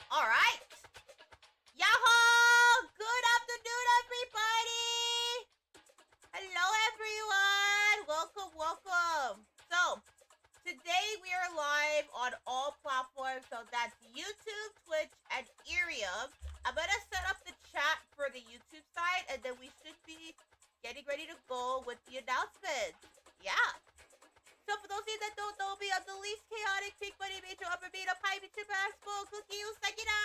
Alright! Yahoo! Good afternoon, everybody! Hello, everyone! Welcome. So, today we are live on all platforms, so that's YouTube, Twitch, and Eerium. I'm gonna set up the chat for the YouTube side, and then we should be getting ready to go with the announcements. Yeah. So for those of you that don't know me, I'm the least chaotic pink bunny major upper beta pie VTuber expo, Cooky Usagida!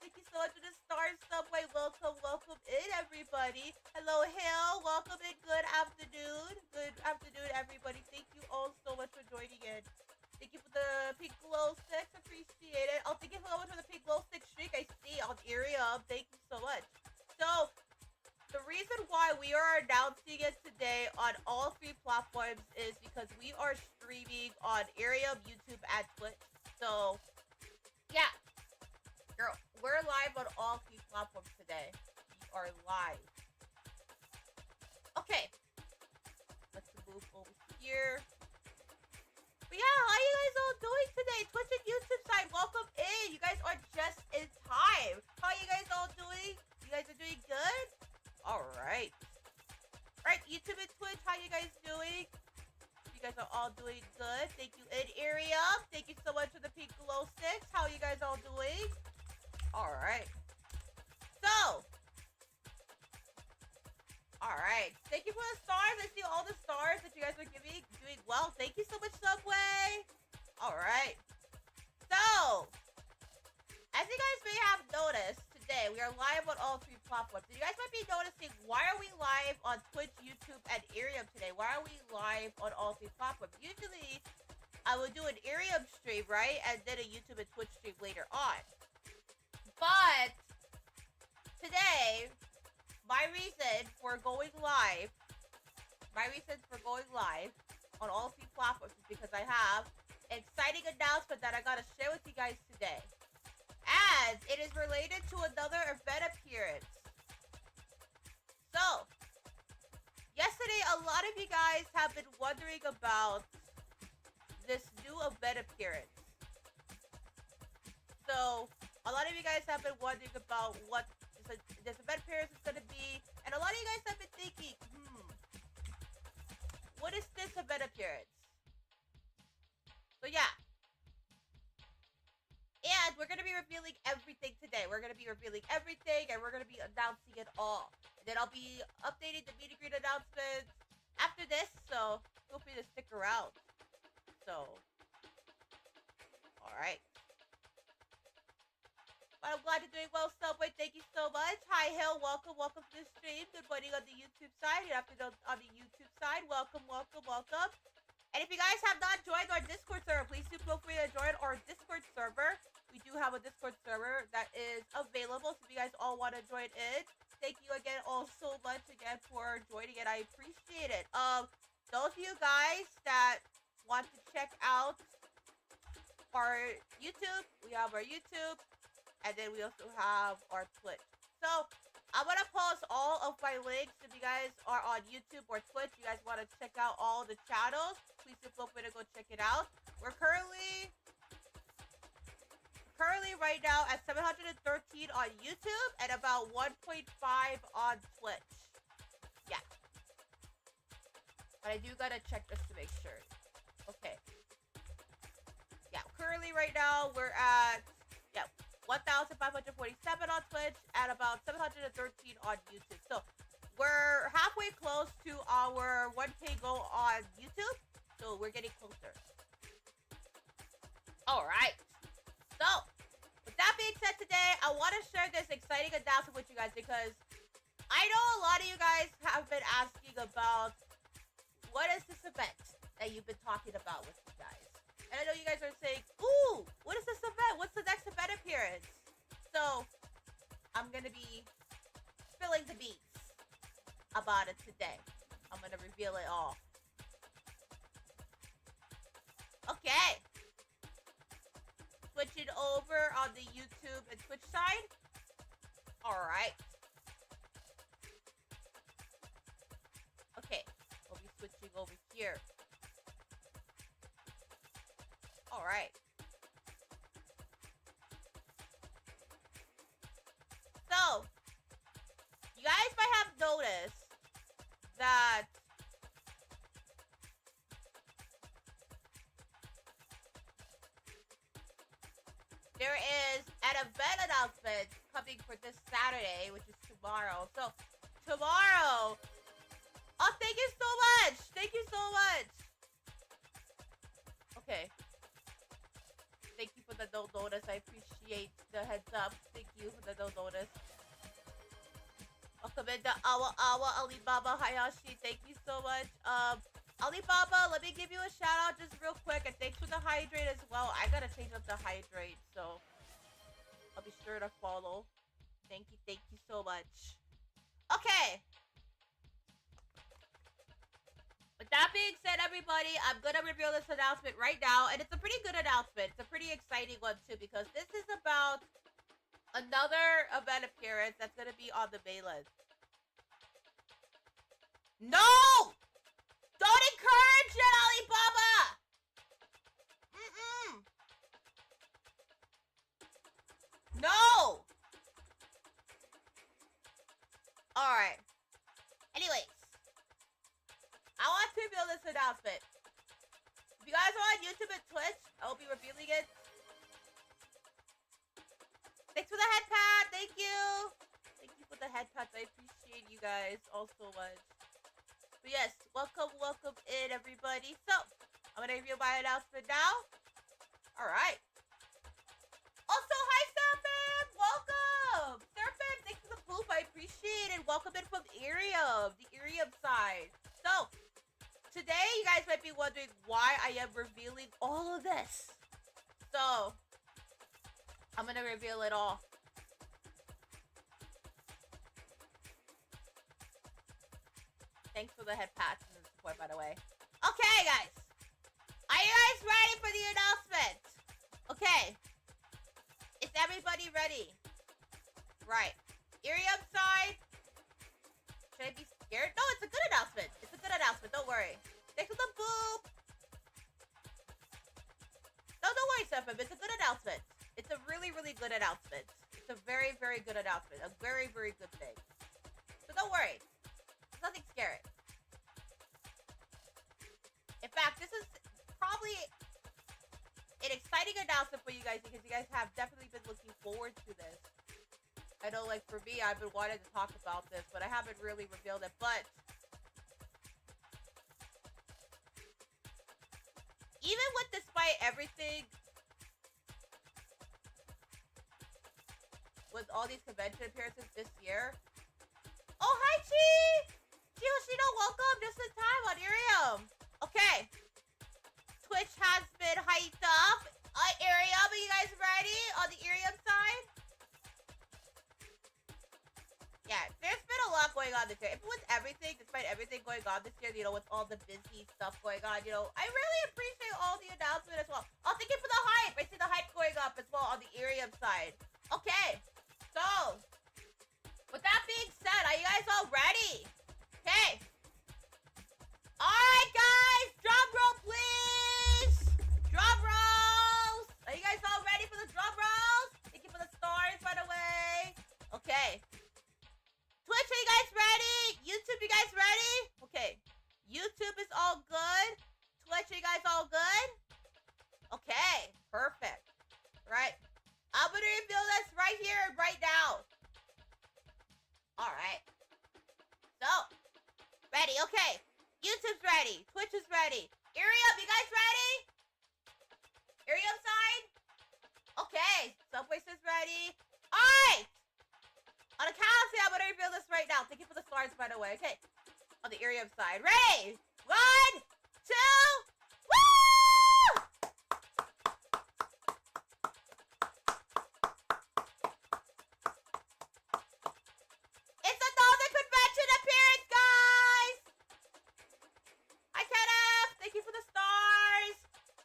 Thank you so much for the star subway. Welcome in, everybody. Hello, Hill. Welcome in. Good afternoon. Good afternoon, everybody. Thank you all so much for joining in. Thank you for the pink glow sticks. Appreciate it. Oh, thank you so much for the pink glow stick streak. I see on Eerium. Thank you so much. So, the reason why we are announcing it today on all three platforms is because we are streaming on Eerium, YouTube, and Twitch. So, yeah. Girl, we're live on all three platforms today. We are live. Okay. Let's move over here. But yeah, how you guys all doing today? Twitch and YouTube side, welcome in. You guys are just in time. How you guys all doing? You guys are doing good? Alright. Alright, YouTube and Twitch, how you guys doing? You guys are all doing good. Thank you, in area. Thank you so much for the pink glow sticks. How you guys all doing? Alright. So. Alright. Thank you for the stars. I see all the stars that you guys are giving. Doing well. Thank you so much, Subway. Alright. So. As you guys may have noticed, today we are live on all three platforms. So you guys might be noticing, why are we live on Twitch, YouTube, and Eerium today? Why are we live on all three platforms? Usually, I would do an Eerium stream, right? And then a YouTube and Twitch stream later on. But, today, my reason for going live on all three platforms is because I have an exciting announcement that I gotta share with you guys today. As it is related to another event appearance. So, yesterday a lot of you guys have been wondering about this new event appearance. So, a lot of you guys have been wondering about what this event appearance is going to be. And a lot of you guys have been thinking, what is this event appearance? So yeah. And we're going to be revealing everything today. We're going to be revealing everything, and we're going to be announcing it all. And then I'll be updating the meet and greet announcements after this, so feel free to stick around. So, alright. But I'm glad you're doing well, Subway. Thank you so much. Hi, Hill. Welcome to the stream. Good morning on the YouTube side. Good afternoon on the YouTube side. Welcome. And if you guys have not joined our Discord server, please do feel free to join our Discord server. We do have a Discord server that is available, so if you guys all want to join in, thank you again all so much again for joining it. I appreciate it. Those of you guys that want to check out our YouTube, we have our YouTube, and then we also have our Twitch. So, I'm going to post all of my links if you guys are on YouTube or Twitch. You guys want to check out all the channels, please feel free to go check it out. We're currently right now at 713 on YouTube and about 1.5 on Twitch. Yeah. But I do got to check just to make sure. Okay. Yeah, currently right now we're at 1,547 on Twitch and about 713 on YouTube. So we're halfway close to our 1K goal on YouTube. So we're getting closer. Alright. So, with that being said today, I want to share this exciting announcement with you guys because I know a lot of you guys have been asking about what is this event that you've been talking about with you guys. And I know you guys are saying, ooh, what is this event? What's the next event appearance? So, I'm going to be spilling the beans about it today. I'm going to reveal it all. Okay. Switching over on the YouTube and Twitch side. Alright. Okay. We'll be switching over here. Alright. chat. There is an event announcement coming for this Saturday, which is tomorrow. So, tomorrow. Oh, thank you so much. Thank you so much. Okay. Thank you for the no notice. I appreciate the heads up. Thank you for the no notice. Welcome into Awa Alibaba Hayashi. Thank you so much. Alibaba, let me give you a shout out just real quick, and thanks for the hydrate as well. I gotta change up the hydrate, so I'll be sure to follow. Thank you so much. Okay. With that being said, everybody, I'm gonna reveal this announcement right now, and it's a pretty good announcement. It's a pretty exciting one too, because this is about another event appearance that's gonna be on the mainland. No! Don't encourage it, Alibaba! No! Alright. Anyways. I want to reveal this announcement. If you guys are on YouTube and Twitch, I will be revealing it. Thanks for the head pat. Thank you. Thank you for the head pats. I appreciate you guys all so much. But yes, welcome in, everybody. So, I'm going to reveal my announcement now. Alright. Also, hi, Serpent! Welcome! Serpent, thanks for the poof. I appreciate it. Welcome in from Irium, the Irium side. So, today you guys might be wondering why I am revealing all of this. So, I'm going to reveal it all. Thanks for the head pats and the support, by the way. Okay, guys. Are you guys ready for the announcement? Okay. Is everybody ready? Right. Irium side. Should I be scared? No, it's a good announcement. It's a good announcement. Don't worry. Thanks for the boop. No, don't worry, Stefan. It's a good announcement. It's a really, really good announcement. It's a very, very good announcement. A very, very good thing. So don't worry. There's nothing scary. In fact, this is probably an exciting announcement for you guys because you guys have definitely been looking forward to this. I know, like, for me, I've been wanting to talk about this, but I haven't really revealed it. But even with despite everything, with all these convention appearances this year. Oh, hi, Chi! Chiyoshino, welcome just in time on Irium. Okay. Twitch has been hyped up. Irium, are you guys ready on the Irium side? Yeah, there's been a lot going on this year. Even with everything, despite everything going on this year, you know, with all the busy stuff going on, you know, I really appreciate all the announcement as well. Oh, thank you for the hype. I see the hype going up as well on the Irium side. Okay, so, with that being said, are you guys all ready? Okay. Alright, guys, drum roll, please. Drum rolls. Are you guys all ready for the drum rolls? Thank you for the stars, by the way. Okay. Twitch, are you guys ready? YouTube, you guys ready? Okay. YouTube is all good. Twitch, are you guys all good? Okay. Perfect. Right. I'm going to reveal this right here and right now. All right. So, ready. Okay. YouTube's ready. Twitch is ready. Irium, you guys ready? Irium side? Okay. Subway is ready. All right. On the count of three, I'm going to reveal this right now. Thank you for the stars, by the way. Okay. On the Irium side. Ready? 1, 2, woo! It's another convention appearance, guys! Hi, Kenneth. Thank you for the stars.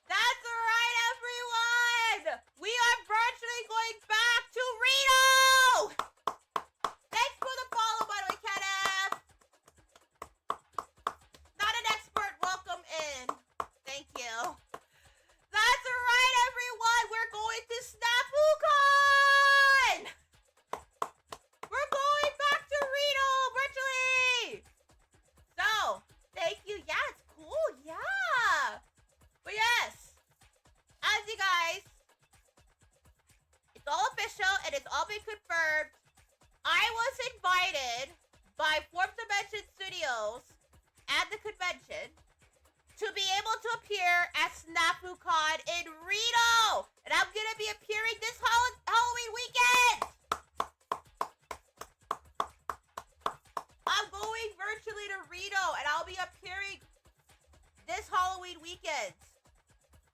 That's right, everyone. We are virtually going back to Reno. Thanks for the follow, by the way, Kenneth. Not an expert. Welcome in. all been confirmed. I was invited by Fourth Dimension Studios at the convention to be able to appear at SnafuCon in Reno. And I'm going to be appearing this Halloween weekend. I'm going virtually to Reno, and I'll be appearing this Halloween weekend.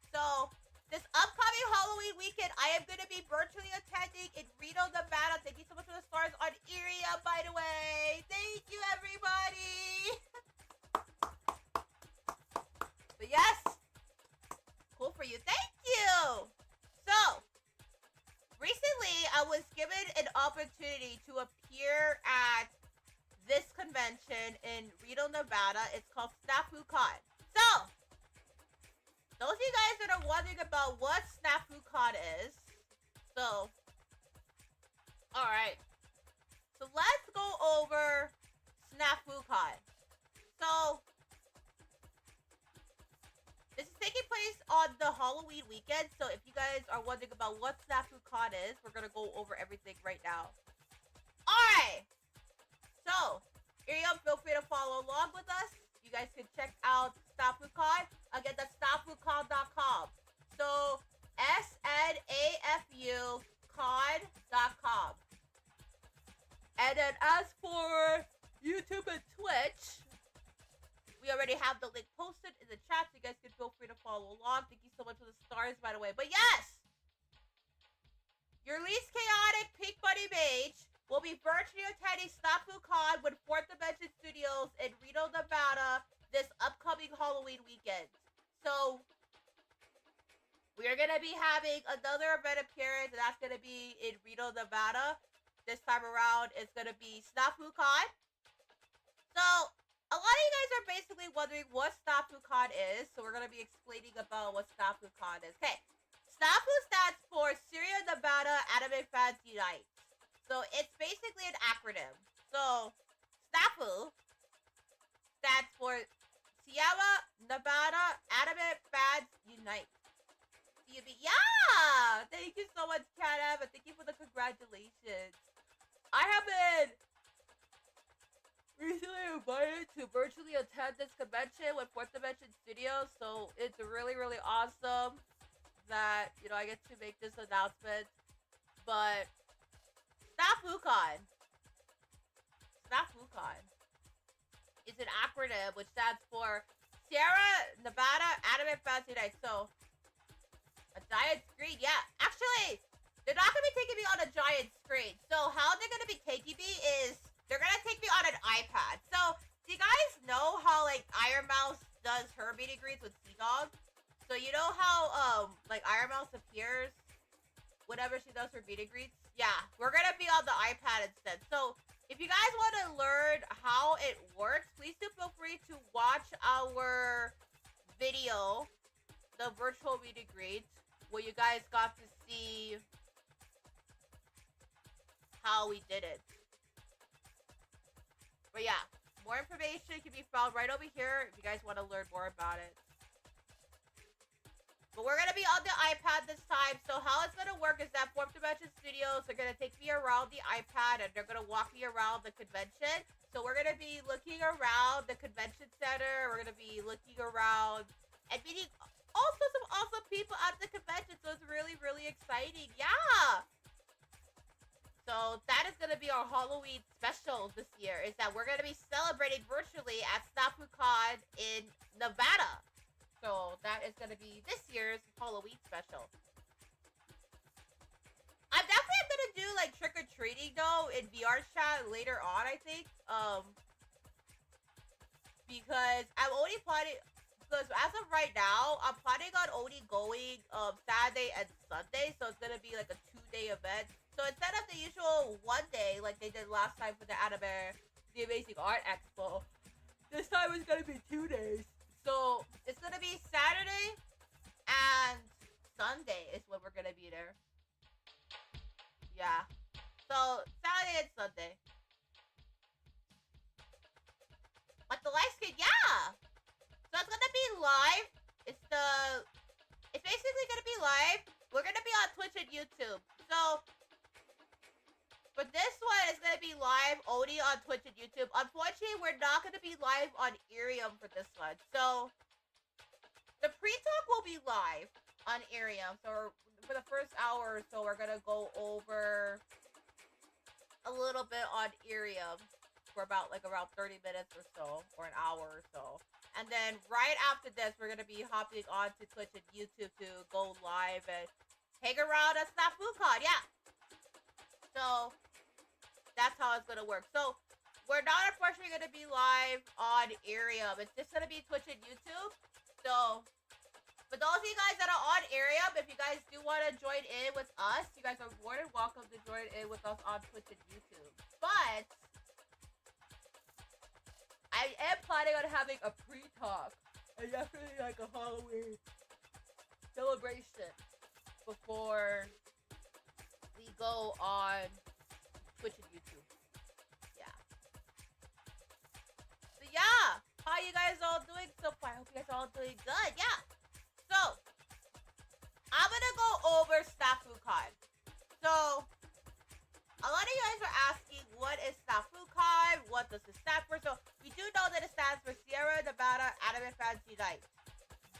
So, this upcoming Halloween weekend, I am going to be virtually attending in Reno, Nevada. Thank you so much for the stars on Iria, by the way. Thank you, everybody. But yes, cool for you. Thank you. So, recently, I was given an opportunity to appear at this convention in Reno, Nevada. It's called SnafuCon. So, those of you guys that are wondering about what SnafuCon is, so, alright. So let's go over SnafuCon. So, this is taking place on the Halloween weekend, so if you guys are wondering about what SnafuCon is, we're gonna go over everything right now. Alright! So, Iriam, feel free to follow along with us. You guys can check out SnafuCon. Again, that's snafucon.com. So, SNAFU con.com. And then as for YouTube and Twitch, we already have the link posted in the chat, so you guys can feel free to follow along. Thank you so much for the stars, by the way. But yes! Your least chaotic Pink Bunny Mage will be virtually attending SnafuCon with Fourth Dimension Studios in Reno, Nevada this upcoming Halloween weekend. So, we are going to be having another event appearance, and that's going to be in Reno, Nevada. This time around, it's going to be SnafuCon. So, a lot of you guys are basically wondering what SnafuCon is, so we're going to be explaining about what SnafuCon is. Okay, Snafu stands for Syria Nevada Anime Fans Unite. So, it's basically an acronym. So, Snafu stands for Sierra Nevada Anime Fans Unite. Yeah! Thank you so much, Kanav, and thank you for the congratulations. I have been recently invited to virtually attend this convention with Fourth Dimension Studios, so it's really, really awesome that, you know, I get to make this announcement. But SnafuCon is an acronym which stands for Sierra Nevada Anime Fans Unite. So, a giant screen, yeah. Actually, they're not going to be taking me on a giant screen. So, how they're going to be taking me is, they're going to take me on an iPad. So, do you guys know how, like, Iron Mouse does her meet and greets with Sea-Dog? So, you know how, like, Iron Mouse appears whenever she does her meet and greets? Yeah, we're going to be on the iPad instead. So, if you guys want to learn how it works, please do feel free to watch our video, the virtual meet and greet, where you guys got to see how we did it. But yeah, more information can be found right over here if you guys want to learn more about it. But we're going to be on the iPad this time. So how it's going to work is that Fourth Dimension Studios are going to take me around the iPad and they're going to walk me around the convention. So we're going to be looking around the convention center. We're going to be looking around and meeting all sorts of awesome people at the convention. So it's really, really exciting. Yeah. So that is going to be our Halloween special this year, is that we're going to be celebrating virtually at SnafuCon in Nevada. So that is going to be this year's Halloween special. I'm definitely going to do like trick-or-treating though in VR chat later on, I think. Because I'm only planning, because as of right now, I'm planning on only going Saturday and Sunday. So it's going to be like a 2-day event. So instead of the usual 1 day like they did last time for the Amazing Art Expo, this time it's going to be 2 days. So it's going to be Saturday and Sunday is when we're going to be there. Yeah. So Saturday and Sunday. But the live stream, yeah. So it's going to be live. It's basically going to be live. We're going to be on Twitch and YouTube. So But this one is going to be live only on Twitch and YouTube. Unfortunately, we're not going to be live on Irium for this one. So, the pre-talk will be live on Irium. So, for the first hour or so, we're going to go over a little bit on Irium for about, around 30 minutes or so, or an hour or so. And then, right after this, we're going to be hopping on to Twitch and YouTube to go live and hang around at SnafuCon. Yeah. So, that's how it's going to work. So, we're not unfortunately going to be live on Irium. It's just going to be Twitch and YouTube. So, for those of you guys that are on Irium, if you guys do want to join in with us, you guys are more than welcome to join in with us on Twitch and YouTube. But, I am planning on having a pre-talk. And definitely like a Halloween celebration before we go on Twitch and YouTube. Yeah. So yeah, how you guys all doing so far? I hope you guys are all doing good. Yeah. So I'm gonna go over SnafuCon. So a lot of you guys are asking, what is SnafuCon? What does it stand for? So we do know that it stands for Sierra Nevada Anime Fans Unite.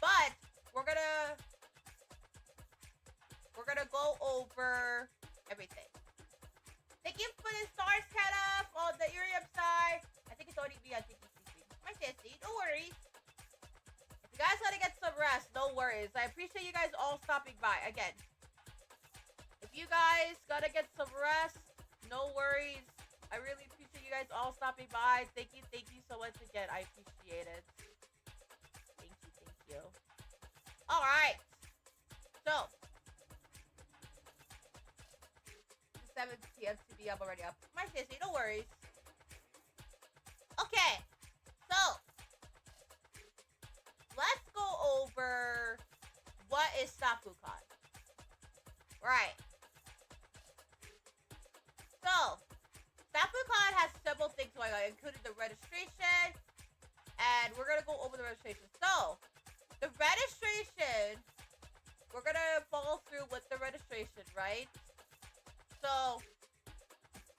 But we're gonna go over everything. Thank you for the stars, Kenneth, on the Irium side. I think it's only me on TTCC. My sissy, no worries. If you guys want to get some rest, no worries. I appreciate you guys all stopping by. Again, if you guys gotta get some rest, no worries. I really appreciate you guys all stopping by. Thank you so much again. I appreciate it. Thank you. Alright. So, 7 p.m. to be up already up. My sissy, no worries. Okay, so let's go over what is SnafuCon. Right. So, SnafuCon has several things going on, including the registration, and we're gonna go over the registration. So, the registration, we're gonna follow through with the registration, right? So,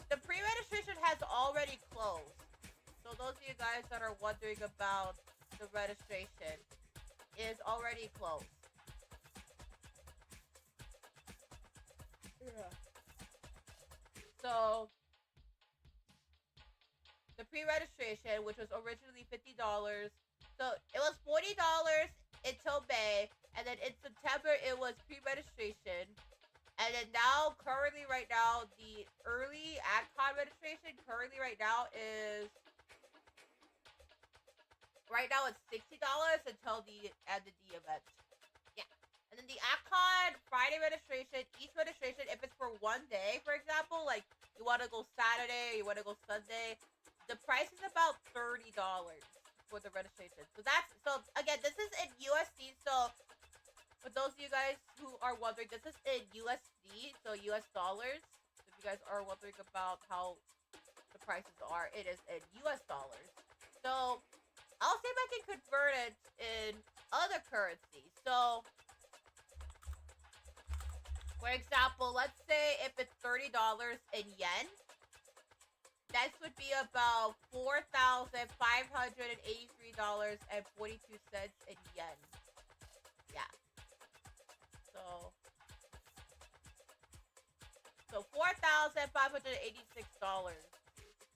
the pre-registration has already closed. So those of you guys that are wondering about the registration, is already closed. Yeah. So, the pre-registration, which was originally $50, so it was $40 until May, and then in September it was pre-registration. And then now, currently right now, the early AdCon registration currently right now is... Right now it's $60 until the end of the event. Yeah. And then the AdCon Friday registration, each registration, if it's for one day, for example, like you want to go Saturday, you want to go Sunday, the price is about $30 for the registration. So that's... So, again, this is in USD, so... For those of you guys who are wondering, this is in USD, so US dollars. If you guys are wondering about how the prices are, it is in US dollars. So, I'll see if I can convert it in other currencies. So, for example, let's say if it's $30 in yen, this would be about $4,583.42 in yen. Yeah. So $4,586.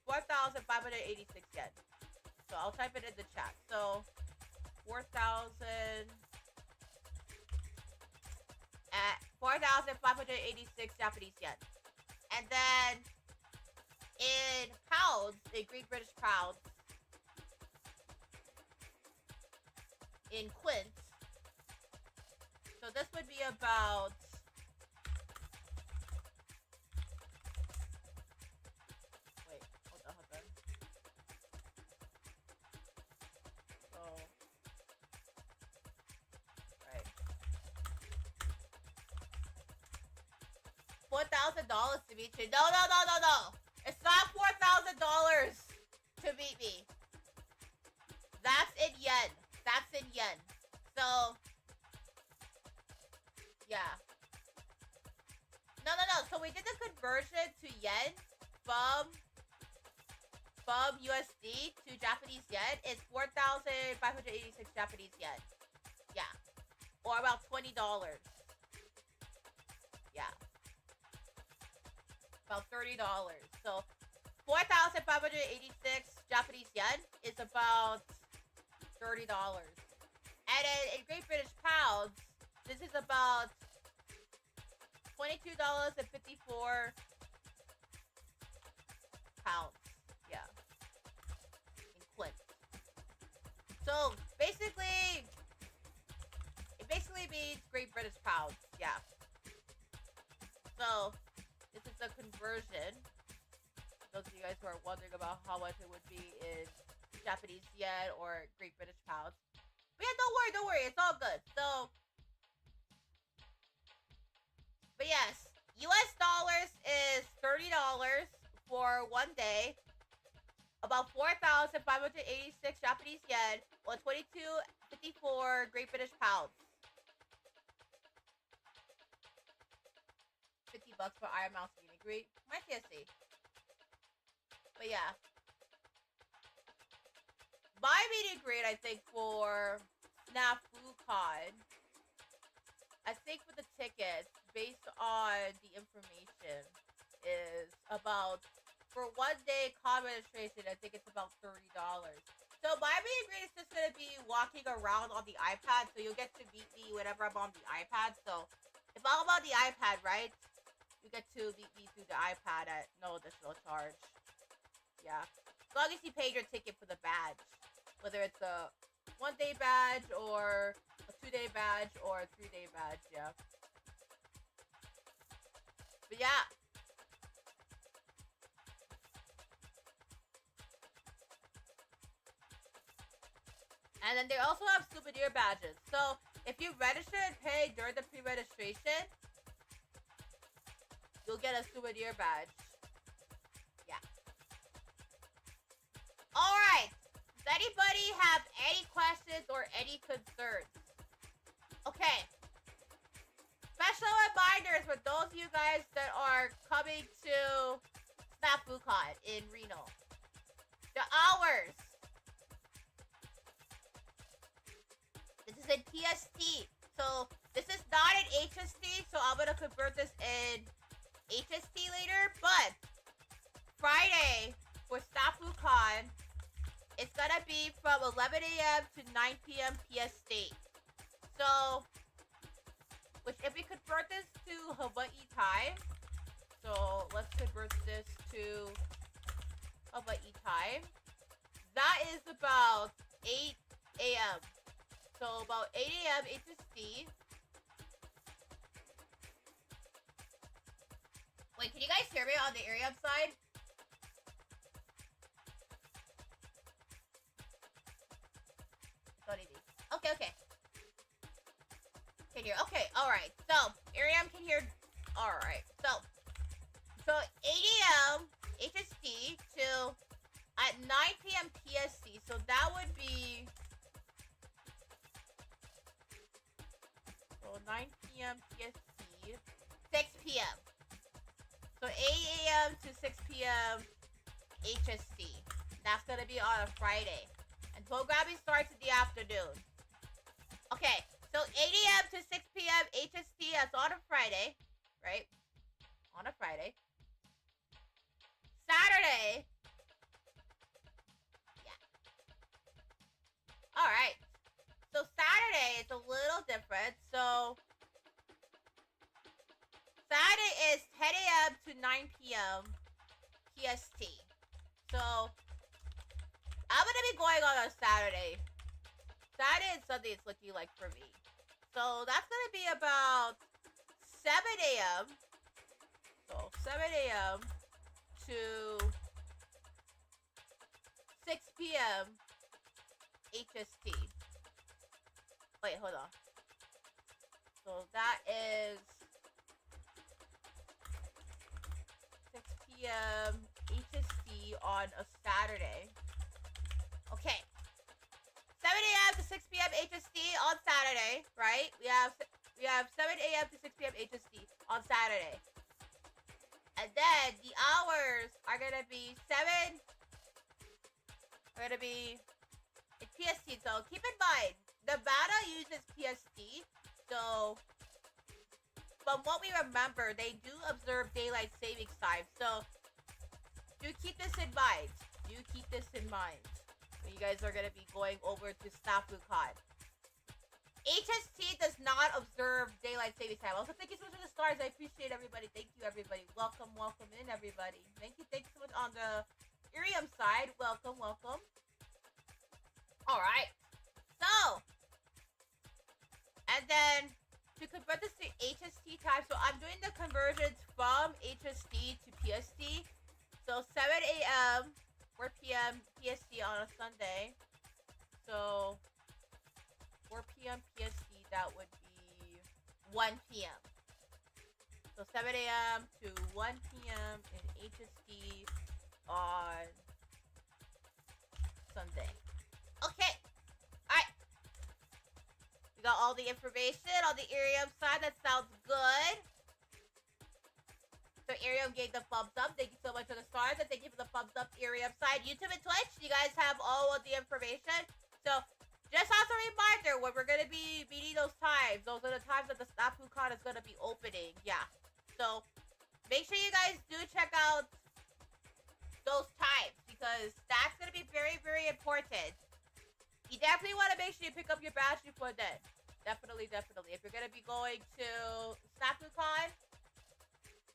4,586 yen. So I'll type it in the chat. So 4,586 Japanese yen. And then in pounds, in Great British pounds, in quints. So this would be about... Wait, hold on. So... Right. $4,000 to meet you. No. It's not $4,000 to meet me. That's in yen. So... Yeah. No. So we did the conversion to yen. from USD to Japanese yen is 4,586 Japanese yen. Yeah. Or about $20. Yeah. About $30. So 4,586 Japanese yen is about $30. And then in Great British pounds, this is about $22.54. Yeah. In quints. So basically, it basically means Great British pounds. Yeah. So this is a conversion. Those of you guys who are wondering about how much it would be in Japanese yen or Great British pounds. But yeah, don't worry, it's all good. So, but yes, US dollars is $30 for 1 day. About 4,586 Japanese yen or 22.54 Great British pounds. 50 bucks for Iron Mouse meet and greet. My TSC. But yeah. My meet and greet, I think, for SnafuCon, I think for the tickets, based on the information, is about, for 1 day con registration, I think it's about $30. So my meet and greet is just going to be walking around on the iPad, so you'll get to meet me whenever I'm on the iPad. So if I'm on the iPad, right, you get to meet me through the iPad at no additional charge. Yeah. As long as you pay your ticket for the badge. Whether it's a 1 day badge or a 2 day badge or a 3 day badge, yeah. But yeah. And then they also have souvenir badges. So if you register and pay during the pre-registration, you'll get a souvenir badge. Yeah. Alright. Does anybody have any questions or any concerns? Okay. Special reminders for those of you guys that are coming to SnafuCon in Reno. The hours. This is in PST. So this is not in HST. So I'm going to convert this in HST later. But Friday for SnafuCon, it's gonna be from 11 a.m. to 9 p.m. PST. So, which if we convert this to Hawaii time, so let's convert this to Hawaii time. That is about 8 a.m. So about 8 a.m. HST. Wait, can you guys hear me on the Arium side? Okay. Can hear. Okay, alright. So, Ariam can hear. Alright. So 8 a.m. HST to at 9 p.m. PST. So that would be 9 p.m. PST, 6 p.m. So 8 a.m. to 6 p.m. HST. That's gonna be on a Friday. And programming starts in the afternoon. Okay, so 8 a.m. to 6 p.m. HST, that's on a Friday, right? On a Friday. Saturday. Yeah. Alright. So Saturday is a little different. So Saturday is 10 a.m. to 9 p.m. PST. So I'm gonna be going on Saturday. Saturday and Sunday it's looking like for me. So that's gonna be about 7 a.m. So 7 a.m. to 6 p.m. HST. Wait, hold on. So that is 6 p.m. HST on a Saturday. Okay. 7 a.m. to 6 p.m. HST on Saturday, right? We have 7 a.m. to 6 p.m. HST on Saturday. And then the hours are gonna be 7 We're gonna be in PST. So keep in mind, Nevada uses PST. So from what we remember, they do observe daylight savings time. So do keep this in mind. Do keep this in mind when you guys are gonna be going over to SnafuCon. HST does not observe daylight savings time. Also, thank you so much for the stars. I appreciate everybody. Thank you, everybody. Welcome in, everybody. Thank you so much on the Irium side. Welcome. All right. So, and then to convert this to HST time, so I'm doing the conversions from HST to PST. So 7 a.m., 4 p.m. PST on a Sunday. So 4 p.m. PST, that would be 1 p.m. So 7 a.m. to 1 p.m. in HST on Sunday. Okay. Alright. We got all the information on the Irium side. That sounds good. So Irium gave the thumbs up. Thank you so much for the stars. And thank you for the thumbs up, Irium side. YouTube and Twitch, you guys have all of the information. So just as a reminder, when we're going to be meeting those times, those are the times that the SnafuCon is going to be opening. Yeah. So make sure you guys do check out those times because that's going to be very, very important. You definitely want to make sure you pick up your badge before then. Definitely. If you're going to be going to SnafuCon,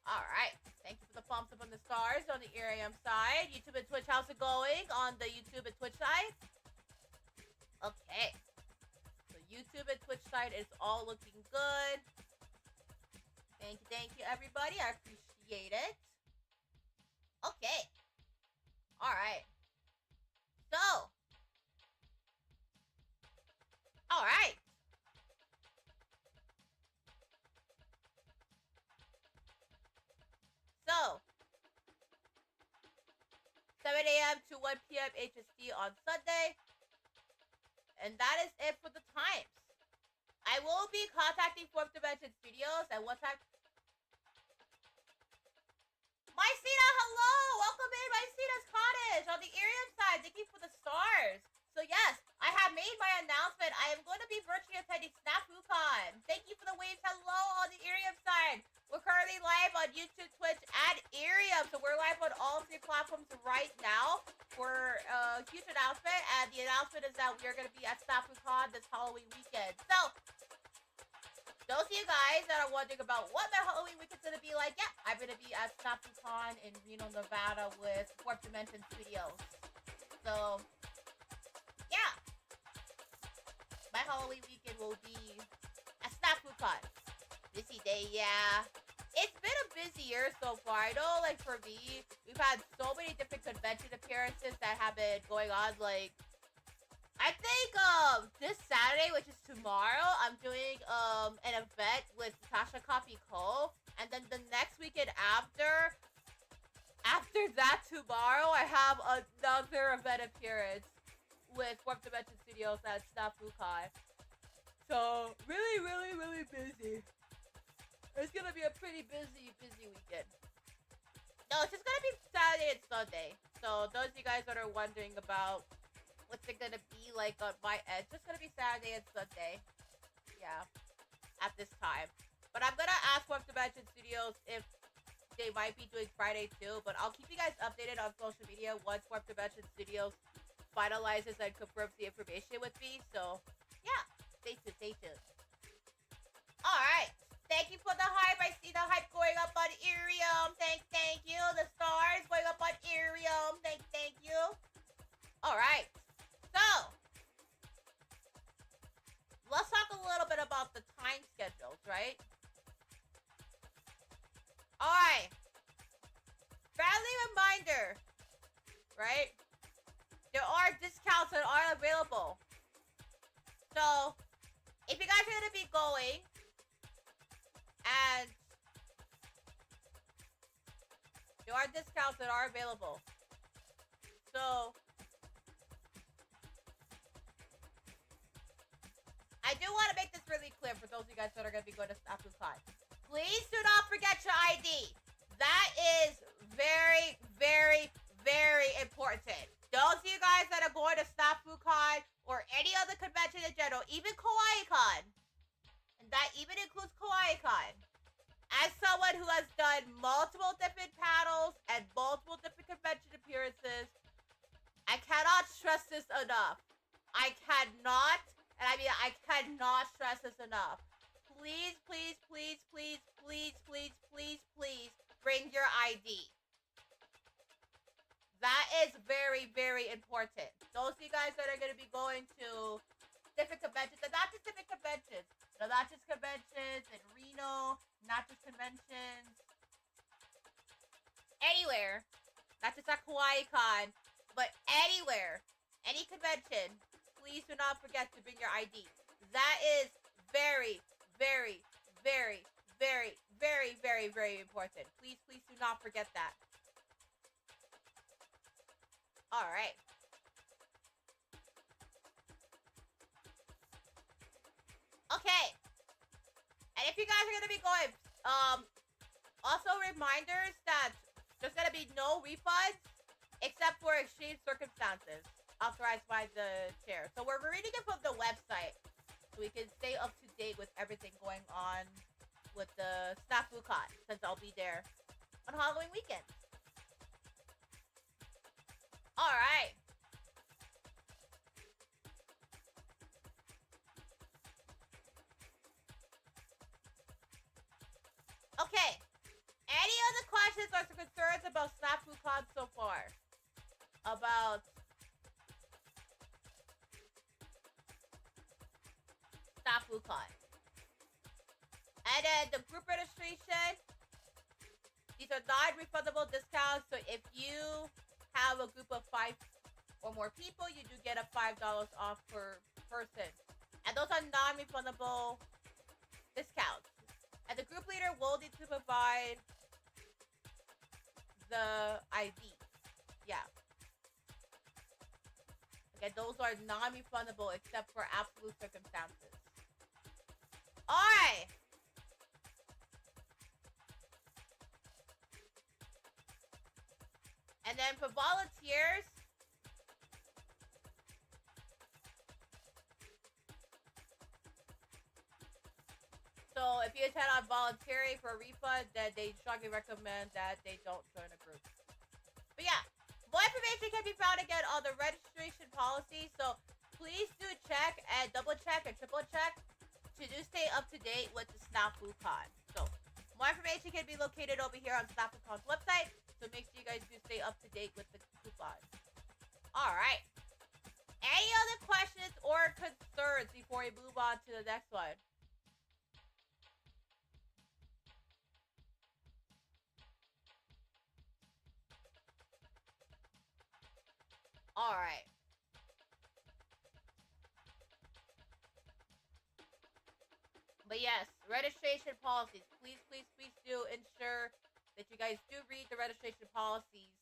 all right. Thank you for the thumbs up on the stars on the Irium side. YouTube and Twitch, how's it going on the YouTube and Twitch side? Okay. So YouTube and Twitch side is all looking good. Thank you, everybody. I appreciate it. Okay. All right. So. All right. So. 7 a.m. to 1 p.m. HST on Sunday. And that is it for the times. I will be contacting 4th Dimension Studios at what time? Mycena, hello! Welcome in, Mycena's Cottage on the Irium side. Thank you for the stars. So yes, I have made my announcement. I am going to be virtually attending SnafuCon. Thank you for the waves. Hello on the Irium side. We're currently live on YouTube, Twitch, and Irium. So we're live on all 3 platforms right now for a huge announcement. And the announcement is that we are going to be at SnafuCon this Halloween weekend. So those of you guys that are wondering about what my Halloween weekend's going to be like, yeah, I'm going to be at SnafuCon in Reno, Nevada with 4th Dimension Studios. So yeah, my Halloween weekend will be at SnafuCon. Busy day, yeah. It's been a busy year so far. I know, like, for me, we've had so many different convention appearances that have been going on. Like, I think, this Saturday, which is tomorrow, I'm doing, an event with Tasha Coffee Co. And then the next weekend after that, tomorrow, I have another event appearance with 4th Dimension Studios at SnafuCon. So, really busy. It's gonna be a pretty busy weekend. No, it's just gonna be Saturday and Sunday. So, those of you guys that are wondering about what's it gonna be like on my end, it's just gonna be Saturday and Sunday. Yeah, at this time. But I'm gonna ask 4th Dimension Studios if they might be doing Friday too. But I'll keep you guys updated on social media once 4th Dimension Studios finalizes and confirms the information with me. So, yeah, stay tuned. Alright, thank you for the hype. I see the hype going up on Irium. Thank you. The stars going up on Irium. Thank you. Alright, so let's talk a little bit about the time schedules, right? Alright, friendly reminder, right? There are discounts that are available. So, if you guys are going to be going, and there are discounts that are available. So, I do want to make this really clear for those of you guys that are going to be going to SnafuCon. Please do not forget your ID. That is very important. Those of you guys that are going to SnafuCon or any other convention in general, even KawaiiCon, and that even includes KawaiiCon, as someone who has done multiple different panels and multiple different convention appearances, I cannot stress this enough. I cannot stress this enough. Please, please, please, please, please, please, please, please bring your ID. That is very, very important. Those of you guys that are going to be going to different conventions, and not just different conventions, not just conventions in Reno, not just conventions anywhere, not just at KawaiiCon, but anywhere, any convention, please do not forget to bring your ID. That is very, very, very, very, very, very, very important. Please, please do not forget that. All right. Okay. And if you guys are going to be going, also reminders that there's going to be no refunds except for extreme circumstances authorized by the chair. So we're reading it from the website so we can stay up to date with everything going on with the SnafuCon, since I'll be there on Halloween weekend. All right. Okay. Any other questions or concerns about SnafuCon so far? About SnafuCon. And then the group registration. These are non-refundable discounts. So if you have a group of 5 or more people, you do get a $5 off per person. And those are non-refundable discounts. And the group leader will need to provide the ID. Yeah. Okay, those are non-refundable except for absolute circumstances. Alright. And then for volunteers, so if you intend on volunteering for a refund, then they strongly recommend that they don't join a group. But yeah, more information can be found again on the registration policy. So please do check and double check and triple check to do stay up to date with the SnafuCon. So more information can be located over here on SnafuCon's website. So make sure you guys do stay up to date with the coupon. All right. Any other questions or concerns before we move on to the next one? All right. But yes, registration policies. Please, please, please do ensure that you guys do read the registration policies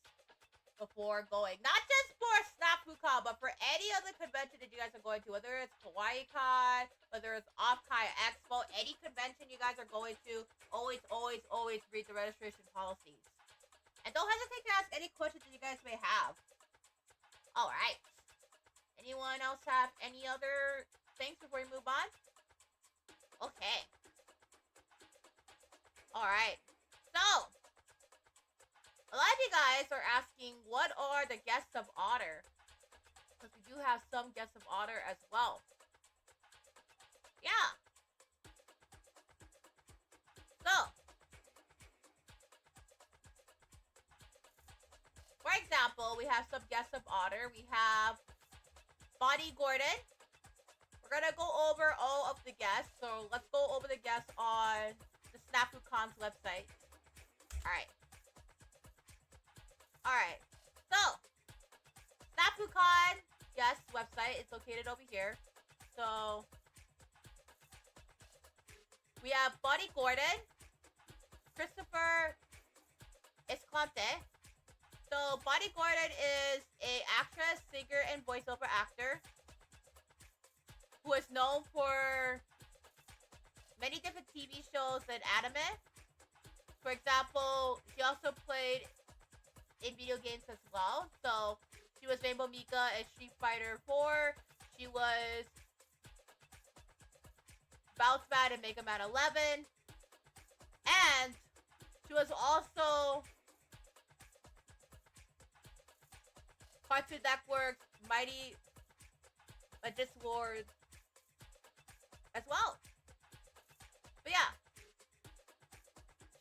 before going. Not just for SnafuCon, but for any other convention that you guys are going to. Whether it's KawaiiCon, whether it's Offkai Expo, any convention you guys are going to, always, always, always read the registration policies. And don't hesitate to ask any questions that you guys may have. Alright. Anyone else have any other things before we move on? Okay. Alright. So, a lot of you guys are asking, what are the guests of honor? Because we do have some guests of honor as well. Yeah. So, for example, we have some guests of honor. We have Bonnie Gordon. We're going to go over all of the guests. So let's go over the guests on the SnafuCon's website. Alright. Alright. So, SnafuCon guest website is located over here. So, we have Bonnie Gordon, Christopher Escalante. So, Bonnie Gordon is an actress, singer, and voiceover actor who is known for many different TV shows and anime. For example, she also played in video games as well. So, she She was Rainbow Mika in Street Fighter 4. She was Bounce Man in Mega Man 11. And she was also Cartoon Network's Mighty Magician Wars as well. But yeah.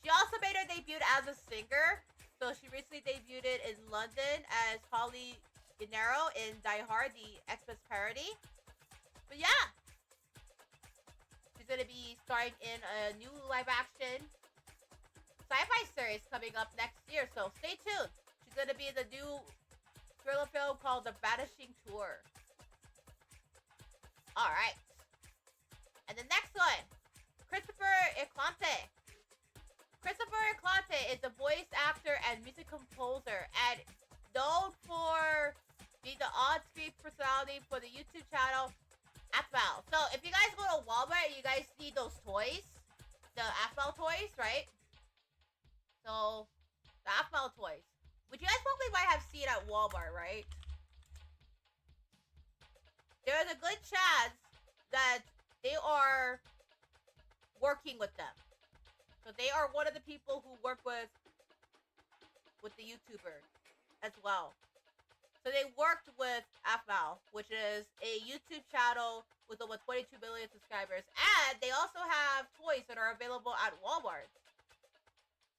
She also made her debut as a singer. So she recently debuted in London as Holly Gennaro in Die Hard, the Xmas parody. But yeah. She's going to be starring in a new live-action sci-fi series coming up next year. So stay tuned. She's going to be in the new thriller film called The Vanishing Tour. Alright. And the next one. Christopher Eklante. Christopher Eklante is a voice actor and music composer and known for being the on-screen personality for the YouTube channel Afmal. So if you guys go to Walmart and you guys see those toys, the Afmal toys, right? So the Afmal toys, which you guys probably might have seen at Walmart, right? There's a good chance that they are working with them. So they are one of the people who work with the YouTuber as well. So they worked with Afmal, which is a YouTube channel with over 22 million subscribers. And they also have toys that are available at Walmart.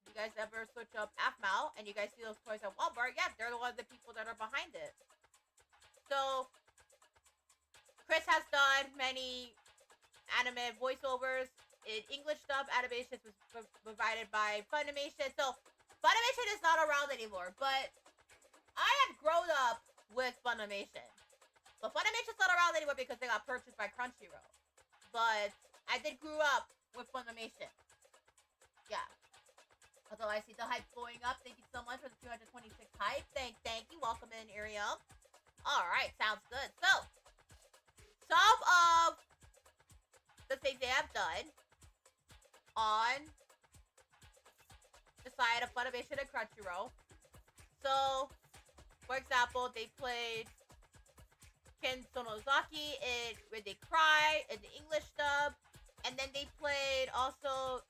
If you guys ever search up Afmal and you guys see those toys at Walmart, yeah, they're one of the people that are behind it. So Chris has done many anime voiceovers. In English dub animations was provided by Funimation. So Funimation is not around anymore, but I have grown up with Funimation. But Funimation's not around anymore because they got purchased by Crunchyroll. But I did grow up with Funimation. Yeah. Although I see the hype going up. Thank you so much for the 226 hype. Thank you. Welcome in, Ariel. Alright, sounds good. So, some of the things they have done on the side of Funimation and Crunchyroll. So, for example, they played Ken Sonozaki in When They Cry in the English dub. And then they played also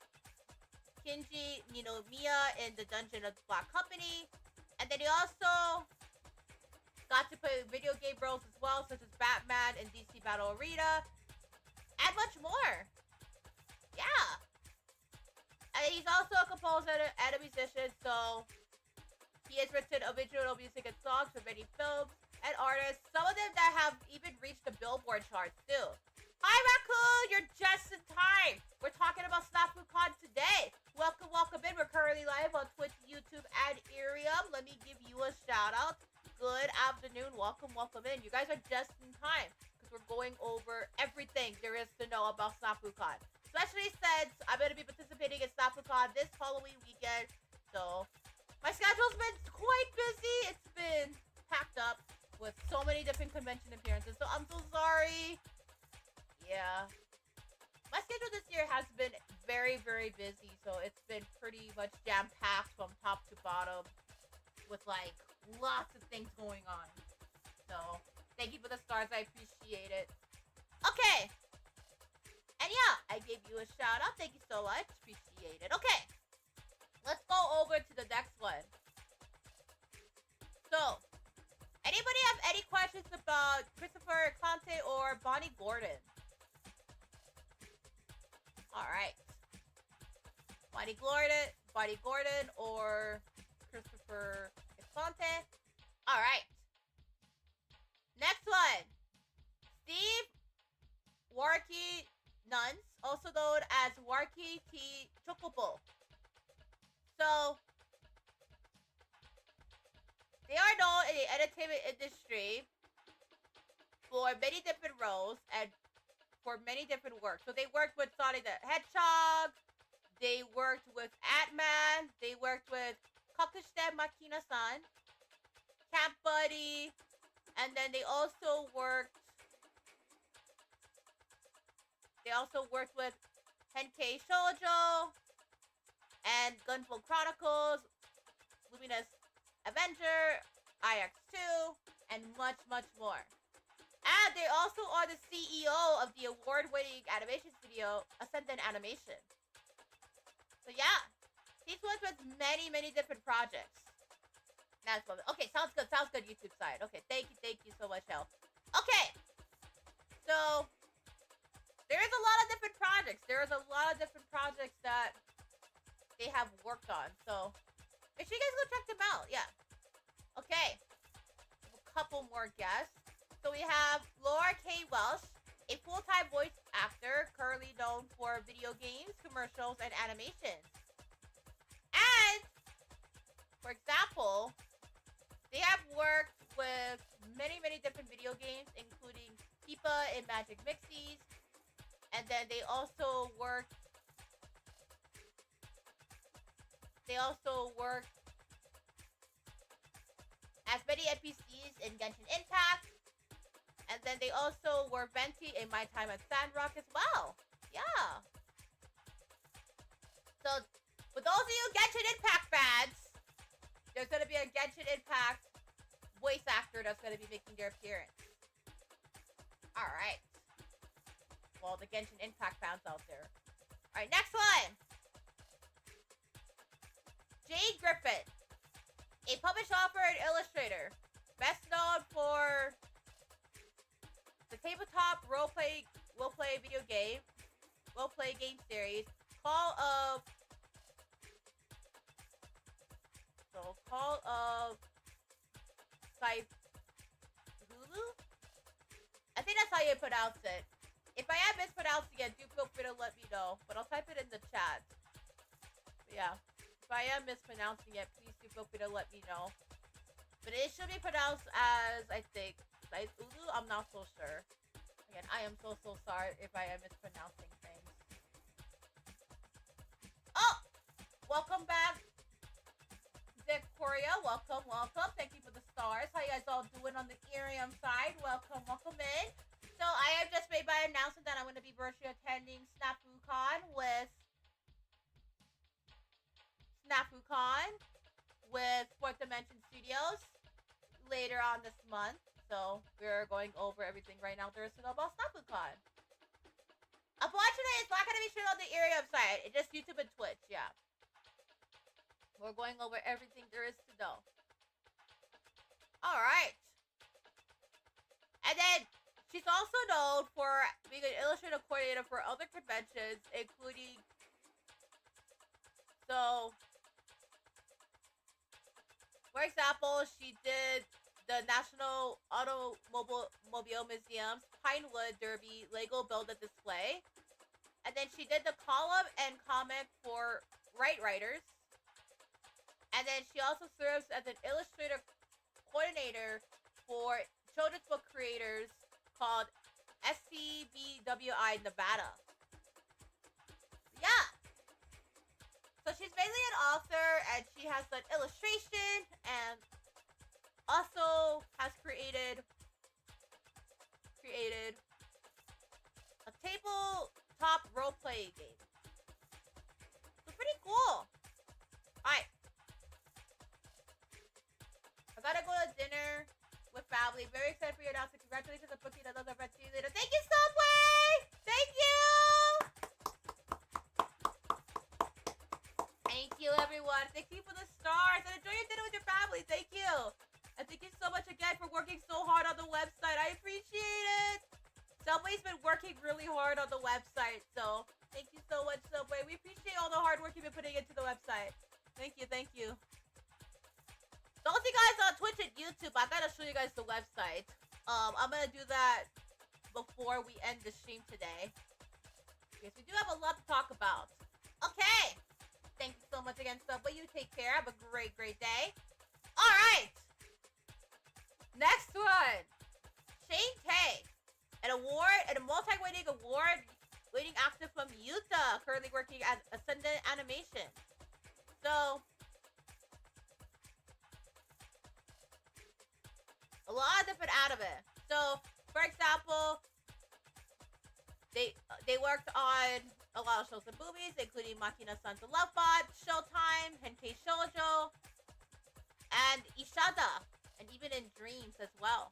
Kinji Ninomiya in The Dungeon of the Black Company. And then they also got to play video game roles as well, such as Batman and DC Battle Arena. And much more. Yeah. And he's also a composer and a musician, so he has written original music and songs for many films and artists, some of them that have even reached the Billboard charts too. Hi Raccoon, you're just in time. We're talking about SnafuCon today. Welcome in. We're currently live on Twitch, YouTube, and Irium. Let me give you a shout out. Good afternoon. Welcome in. You guys are just in time because we're going over everything there is to know about SnafuCon. Especially since I'm going to be participating in SnafuCon this Halloween weekend. So, my schedule's been quite busy. It's been packed up with so many different convention appearances. So, I'm so sorry. Yeah. My schedule this year has been very, very busy. So, it's been pretty much jam-packed from top to bottom with, like, lots of things going on. So, thank you for the stars. I appreciate it. Okay. And yeah, I gave you a shout out. Thank you so much. Appreciate it. Okay. Let's go over to the next one. So, anybody have any questions about Christopher Eklante or Bonnie Gordon? Alright. Bonnie Gordon or Christopher Eklante? Alright. Next one. Steve Warki Nuns, also known as Warki T. Chocobo. So, they are known in the entertainment industry for many different roles and for many different work. So they worked with Sonic the Hedgehog, they worked with Ant-Man, they worked with Kakushite Makina-san, Camp Buddy, and then they also worked with Henkei Shoujo and Gunvolt Chronicles, Luminous Avenger, IX2, and much, much more. And they also are the CEO of the award-winning animation studio, Ascendant Animation. So yeah, he's worked with many, many different projects. That's what. Okay, sounds good, YouTube side. Okay, thank you so much, Hel. Okay, so there's a lot of different projects. There's a lot of different projects that they have worked on. So make sure you guys go check them out. Yeah. Okay. A couple more guests. So we have Laura K. Welsh, a full-time voice actor currently known for video games, commercials, and animations. And, for example, they have worked with many, many different video games, including Pipa and Magic Mixies. And then they also worked as many NPCs in Genshin Impact. And then they also were Venti in My Time at Sandrock as well. Yeah. So, for those of you Genshin Impact fans, there's going to be a Genshin Impact voice actor that's going to be making their appearance. Alright. Well, the Genshin Impact fans out there. Alright, next one. Jade Griffin, a published author and illustrator, best known for the tabletop role-play game series, Call of Hulu? I think that's how you pronounce it. If I am mispronouncing it, do feel free to let me know, but I'll type it in the chat. But yeah, if I am mispronouncing it, please do feel free to let me know. But it should be pronounced as, I think, like Ulu. I'm not so sure. Again, I am so sorry if I am mispronouncing things. Oh! Welcome back, Victoria. Welcome. Thank you for the stars. How you guys all doing on the Ethereum side? Welcome in. So I have just made my announcement that I'm going to be virtually attending SnafuCon with Fourth Dimension Studios later on this month. So we're going over everything right now there is to know about SnafuCon. Unfortunately, it's not going to be shown on the Ethereum side. It's just YouTube and Twitch, yeah. We're going over everything there is to know. Alright. And then, she's also known for being an illustrative coordinator for other conventions, including... So, for example, she did the National Automobile Museum's Pinewood Derby Lego Build a Display. And then she did the column and comic for Right Writers. And then she also serves as an illustrative coordinator for children's book creators called SCBWI Nevada. Yeah. So she's mainly an author, and she has done illustration, and also has created a tabletop role-playing game. So pretty cool. Alright. I gotta go to dinner with family. Very excited for your announcement. Congratulations on booking another event. See you later. Thank you, Subway! Thank you! Thank you, everyone. Thank you for the stars. And enjoy your dinner with your family. Thank you. And thank you so much again for working so hard on the website. I appreciate it. Subway's been working really hard on the website. So, thank you so much, Subway. We appreciate all the hard work you've been putting into the website. Thank you. So, all you guys on Twitch and YouTube, I gotta show you guys the website. I'm gonna do that before we end the stream today. Because we do have a lot to talk about. Okay. Thank you so much again, Subway. You take care. Have a great day. Alright. Next one. Shane Tay. A multi-winning award-winning actor from Utah. Currently working at Ascendant Animation. So, a lot of different anime. So, for example, they worked on a lot of shows and movies, including Makina Sons of Lovebot, Showtime, Henkei Shoujo, and Ishada. and even in dreams as well.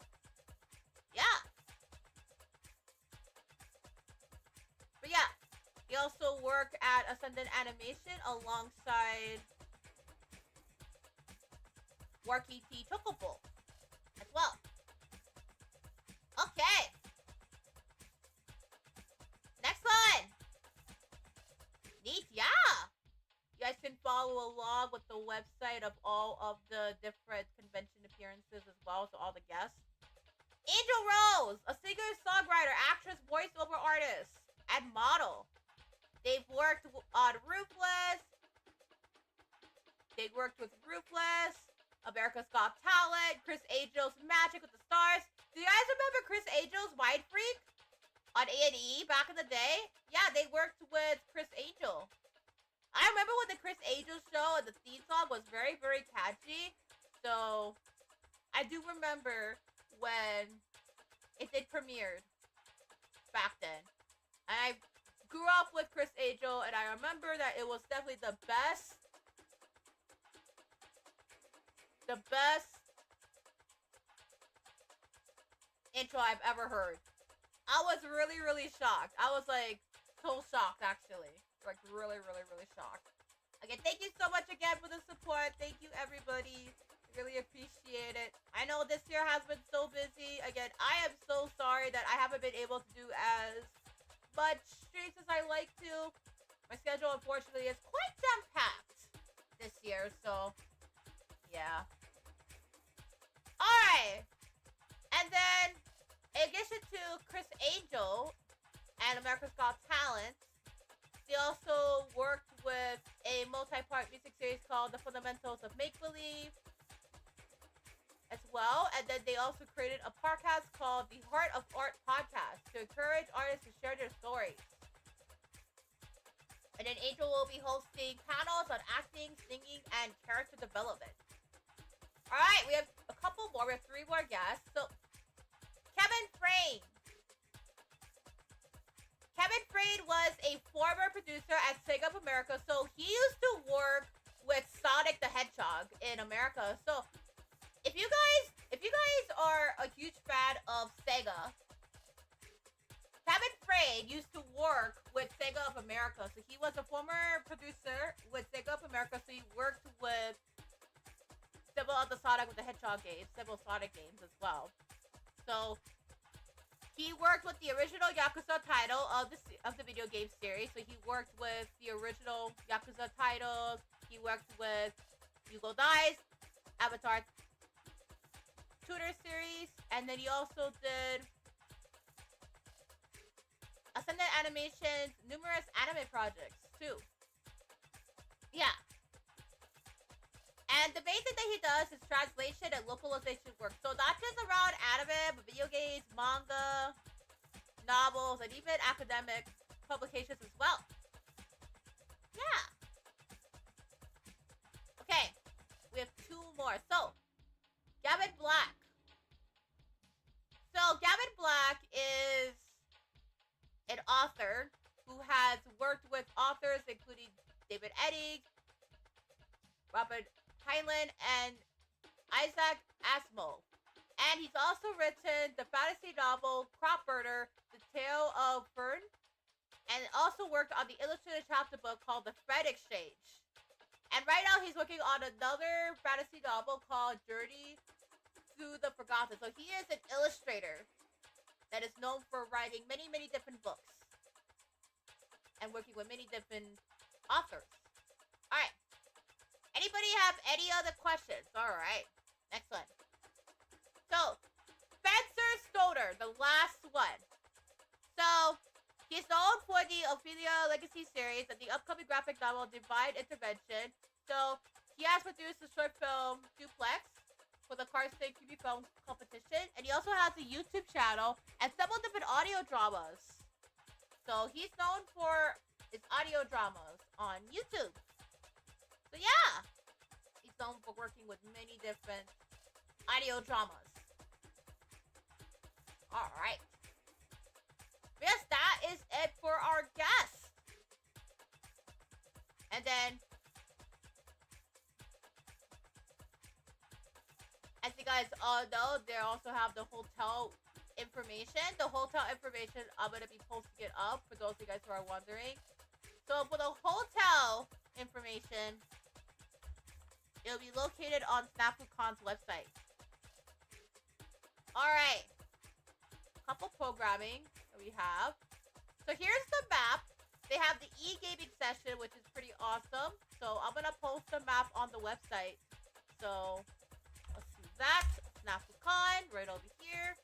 Yeah. But yeah, he also worked at Ascendant Animation alongside Worky T Chocobo as well. Okay. Next one. Neat, yeah. You guys can follow along with the website of all of the different convention appearances as well, so all the guests. Angel Rose, a singer, songwriter, actress, voiceover artist, and model. They've worked on Ruthless. They worked with Ruthless, America's Got Talent, Chris Angel's Magic with the Stars. Do you guys remember Chris Angel's Mind Freak on A&E back in the day? Yeah, they worked with Chris Angel. I remember when the Chris Angel show and the theme song was very, very catchy. So, I do remember when it did premiered back then. And I grew up with Chris Angel, and I remember that it was definitely the best intro I've ever heard. I was really, really shocked. I was like, so shocked actually. Like really, really, really shocked. Again, thank you so much again for the support. Thank you everybody. Really appreciate it. I know this year has been so busy. Again, I am so sorry that I haven't been able to do as much streams as I like to. My schedule unfortunately is quite jam-packed this year, so yeah. Alright. And then in addition to Chris Angel and America's Got Talent, they also worked with a multi-part music series called The Fundamentals of Make-Believe as well. And then they also created a podcast called The Heart of Art Podcast to encourage artists to share their stories. And then Angel will be hosting panels on acting, singing, and character development. Alright, we have a couple more. We have 3 more guests. So, Kevin Frayne. Kevin Frayne was a former producer at Sega of America, so he used to work with Sonic the Hedgehog in America. So if you guys are a huge fan of Sega, Kevin Frayne used to work with Sega of America. So he was a former producer with Sega of America, so he worked with several of the Sonic the Hedgehog games, several Sonic games as well. So he worked with the original Yakuza title of the video game series. So he worked with the original Yakuza titles. He worked with Yugo Dice, Avatar Tutor series, and then he also did Ascendant Animation's numerous anime projects too. Yeah. And the main thing that he does is translation and localization work. So not just around anime, but video games, manga, novels, and even academic publications as well. Yeah. Okay. We have 2 more. So, Gavin Black. So, Gavin Black is an author who has worked with authors including David Eddings, Robert Heinlein, and Isaac Asimov. And he's also written the fantasy novel Crop Burner, The Tale of Fern, and also worked on the illustrated chapter book called The Thread Exchange. And right now he's working on another fantasy novel called Journey Through the Forgotten. So he is an illustrator that is known for writing many, many different books and working with many different authors. Alright. Anybody have any other questions? Alright. Next one. So, Spencer Stoner, the last one. So, he's known for the Ophelia Legacy series and the upcoming graphic novel Divine Intervention. So, he has produced the short film Duplex for the Carson QB Film Competition. And he also has a YouTube channel and several different audio dramas. So, he's known for his audio dramas on YouTube. So yeah, he's known for working with many different audio dramas. Alright. Yes, that is it for our guests. And then, as you guys guys all know, they also have the hotel information. The hotel information, I'm going to be posting it up for those of you guys who are wondering. So for the hotel information, it'll be located on SnafuCon's website. Alright. Couple programming that we have. So here's the map. They have the e-gaming session, which is pretty awesome. So I'm going to post the map on the website. So let's do that. SnafuCon right over here.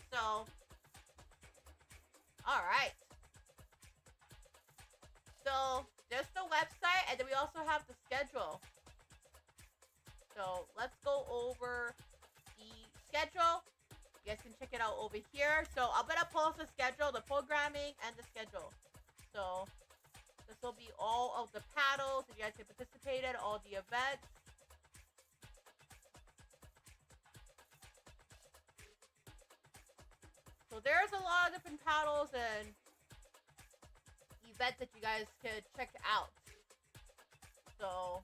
So, alright. So there's the website, and then we also have the schedule. So let's go over the schedule. You guys can check it out over here. So I'm going to post the schedule, the programming, and the schedule. So this will be all of the paddles that you guys can participate in, all the events. So there's a lot of different paddles and events that you guys could check out. So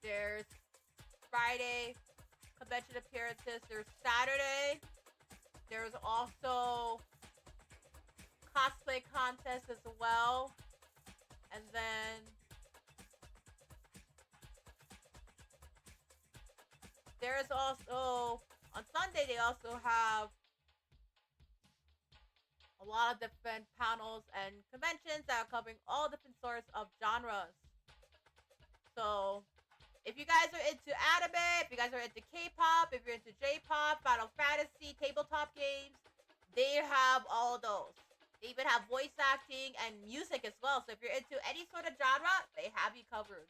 there's Friday convention appearances. There's Saturday. There's also cosplay contest as well. And then there's also, on Sunday, they also have a lot of different panels and conventions that are covering all different sorts of genres. So if you guys are into anime, if you guys are into K-pop, if you're into J-pop, Final Fantasy, tabletop games, they have all of those. They even have voice acting and music as well. So if you're into any sort of genre, they have you covered.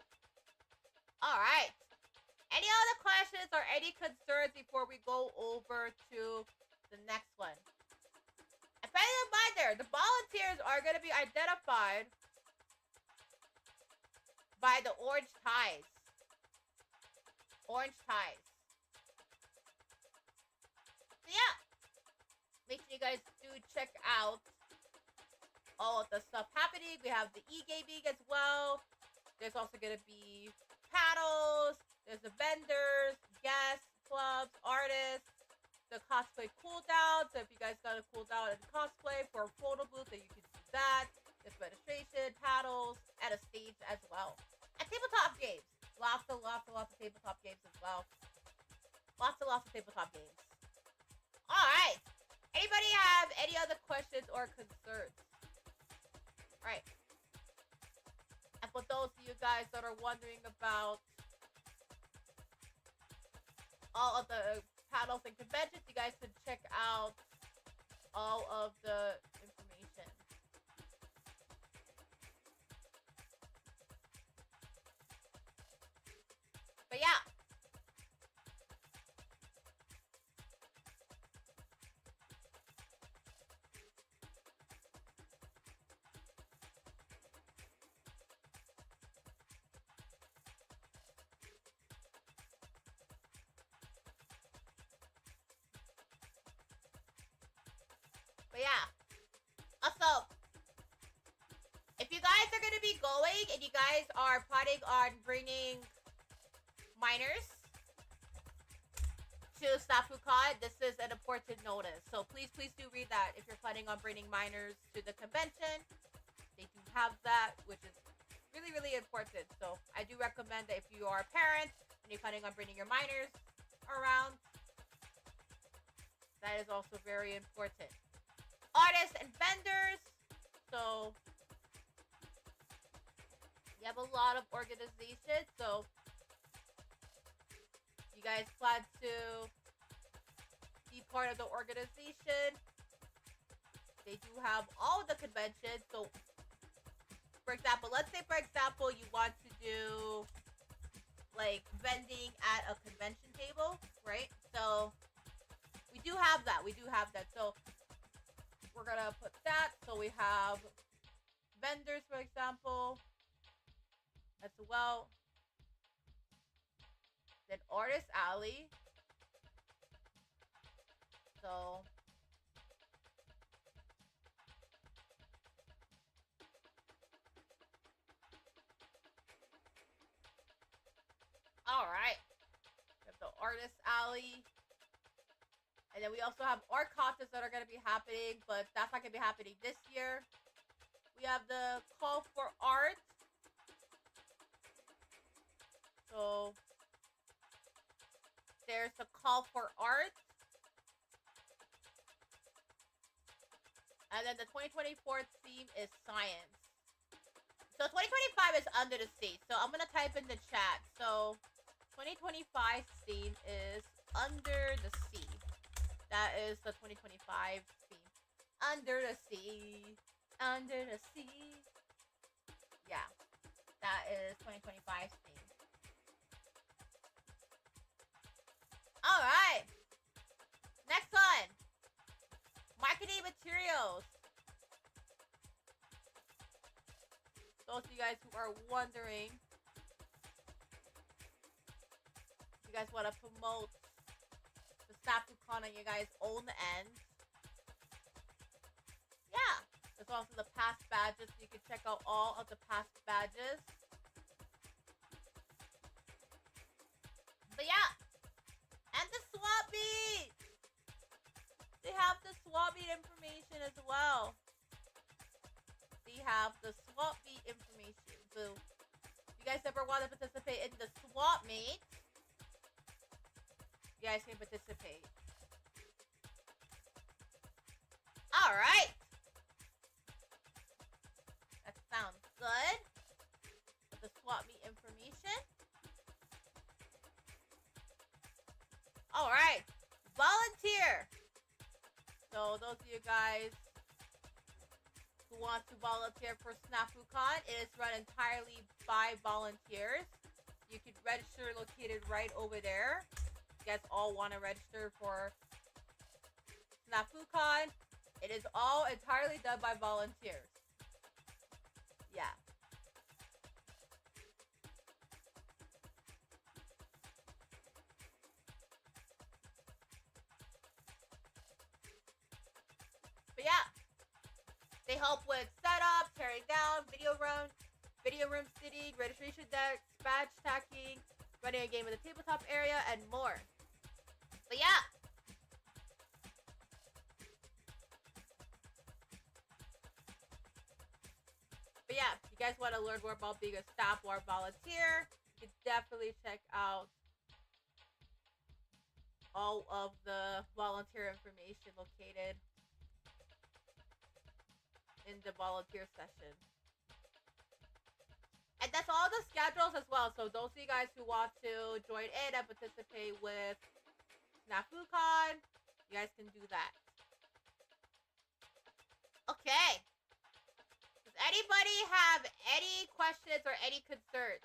Alright. Any other questions or any concerns before we go over to the next one? And bear in mind the volunteers are going to be identified by the orange ties. Orange ties. So yeah. Make sure you guys do check out all of the stuff happening. We have the e-gaming as well. There's also going to be paddles. There's the vendors, guests, clubs, artists. The cosplay cooldown. So if you guys got a cooldown in cosplay for a photo booth, then you can do that. There's registration, paddles, and a stage as well. And tabletop games. Lots of tabletop games as well. Lots of tabletop games. Alright. Anybody have any other questions or concerns? Alright. And for those of you guys that are wondering about all of the panels and conventions, you guys can check out all of the information. But yeah. But yeah. Also, if you guys are going to be going and you guys are planning on bringing minors to SnafuCon, this is an important notice. So please do read that if you're planning on bringing minors to the convention. They do have that, which is really important. So I do recommend that if you are a parent and you're planning on bringing your minors around, that is also very important. Artists and vendors. So you have a lot of organizations. So you guys plan to be part of the organization. They do have all the conventions. So for example, let's say you want to do like vending at a convention table, right? So we do have that. So we're gonna put that. So we have vendors, for example, as well. Then Artist Alley. So alright. We have the Artist Alley. And then we also have art contests that are going to be happening, but that's not going to be happening this year. We have the call for art. So there's the call for art. And then the 2024 theme is science. So 2025 is under the sea. So I'm going to type in the chat. So 2025 theme is under the sea. That is the 2025 theme. Under the sea. Under the sea. Yeah. That is 2025 theme. Alright. Next one. Marketing materials. Those of you guys who are wondering, you guys want to promote the SnafuCon on your guys' own end. Yeah. There's also the past badges. So you can check out all of the past badges. But yeah. And the swap meet. They have the swap meet information as well. They have the swap meet information. So if you guys ever want to participate in the swap meet, you guys can participate. Alright. That sounds good. The swap meet information. Alright. Volunteer. So those of you guys who want to volunteer for SnafuCon, it is run entirely by volunteers. You can register located right over there. You guys all want to register for SnafuCon. It is all entirely done by volunteers. Yeah. But yeah. They help with setup, tearing down, video room sitting, registration decks, badge stacking, running a game in the tabletop area, and more. But yeah. But yeah, if you guys want to learn more about being a staff or volunteer, you can definitely check out all of the volunteer information located in the volunteer session. And that's all the schedules as well. So those of you guys who want to join in and participate with SnafuCon, you guys can do that. Okay. Does anybody have any questions or any concerns?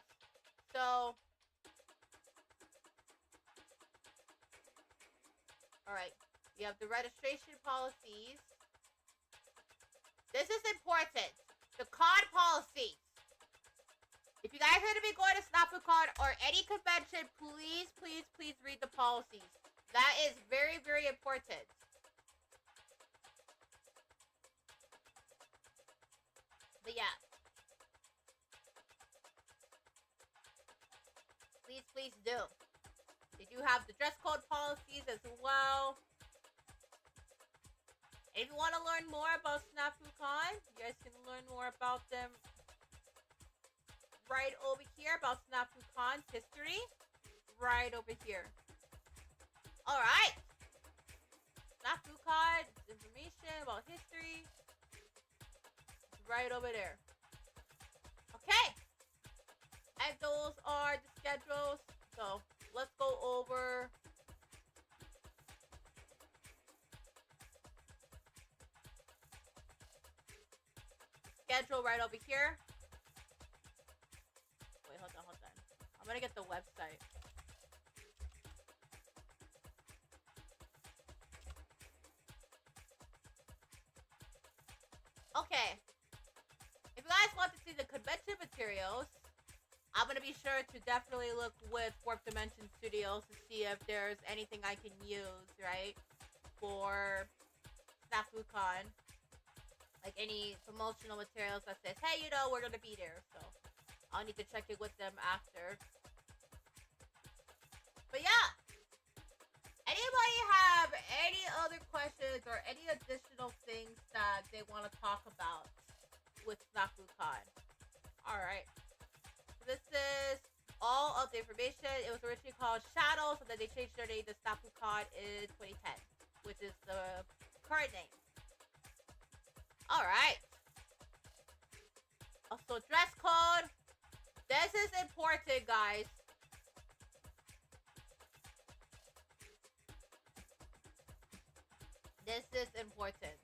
So, alright. We have the registration policies. This is important. The con policies. If you guys are going to be going to SnafuCon or any convention, please, please, please read the policies. That is very, very important. But yeah. Please, please do. They do have the dress code policies as well. If you want to learn more about SnafuCon, you guys can learn more about them right over here, about SnafuCon history, right over here. Alright. SnafuCon information about history, right over there. Okay. And those are the schedules. So let's go over schedule right over here. Wait, hold on. I'm gonna get the website. Okay. If you guys want to see the convention materials, I'm gonna be sure to definitely look with Fourth Dimension Studios to see if there's anything I can use, right? For SnafuCon. Like any promotional materials that says, hey, you know, we're gonna be there. So I'll need to check it with them after. But yeah, any other questions or any additional things that they want to talk about with SnafuCon. Alright. So this is all of the information. It was originally called Shadows, and then they changed their name to SnafuCon in 2010, which is the current name. Alright. Also, dress code. This is important, guys. This is important.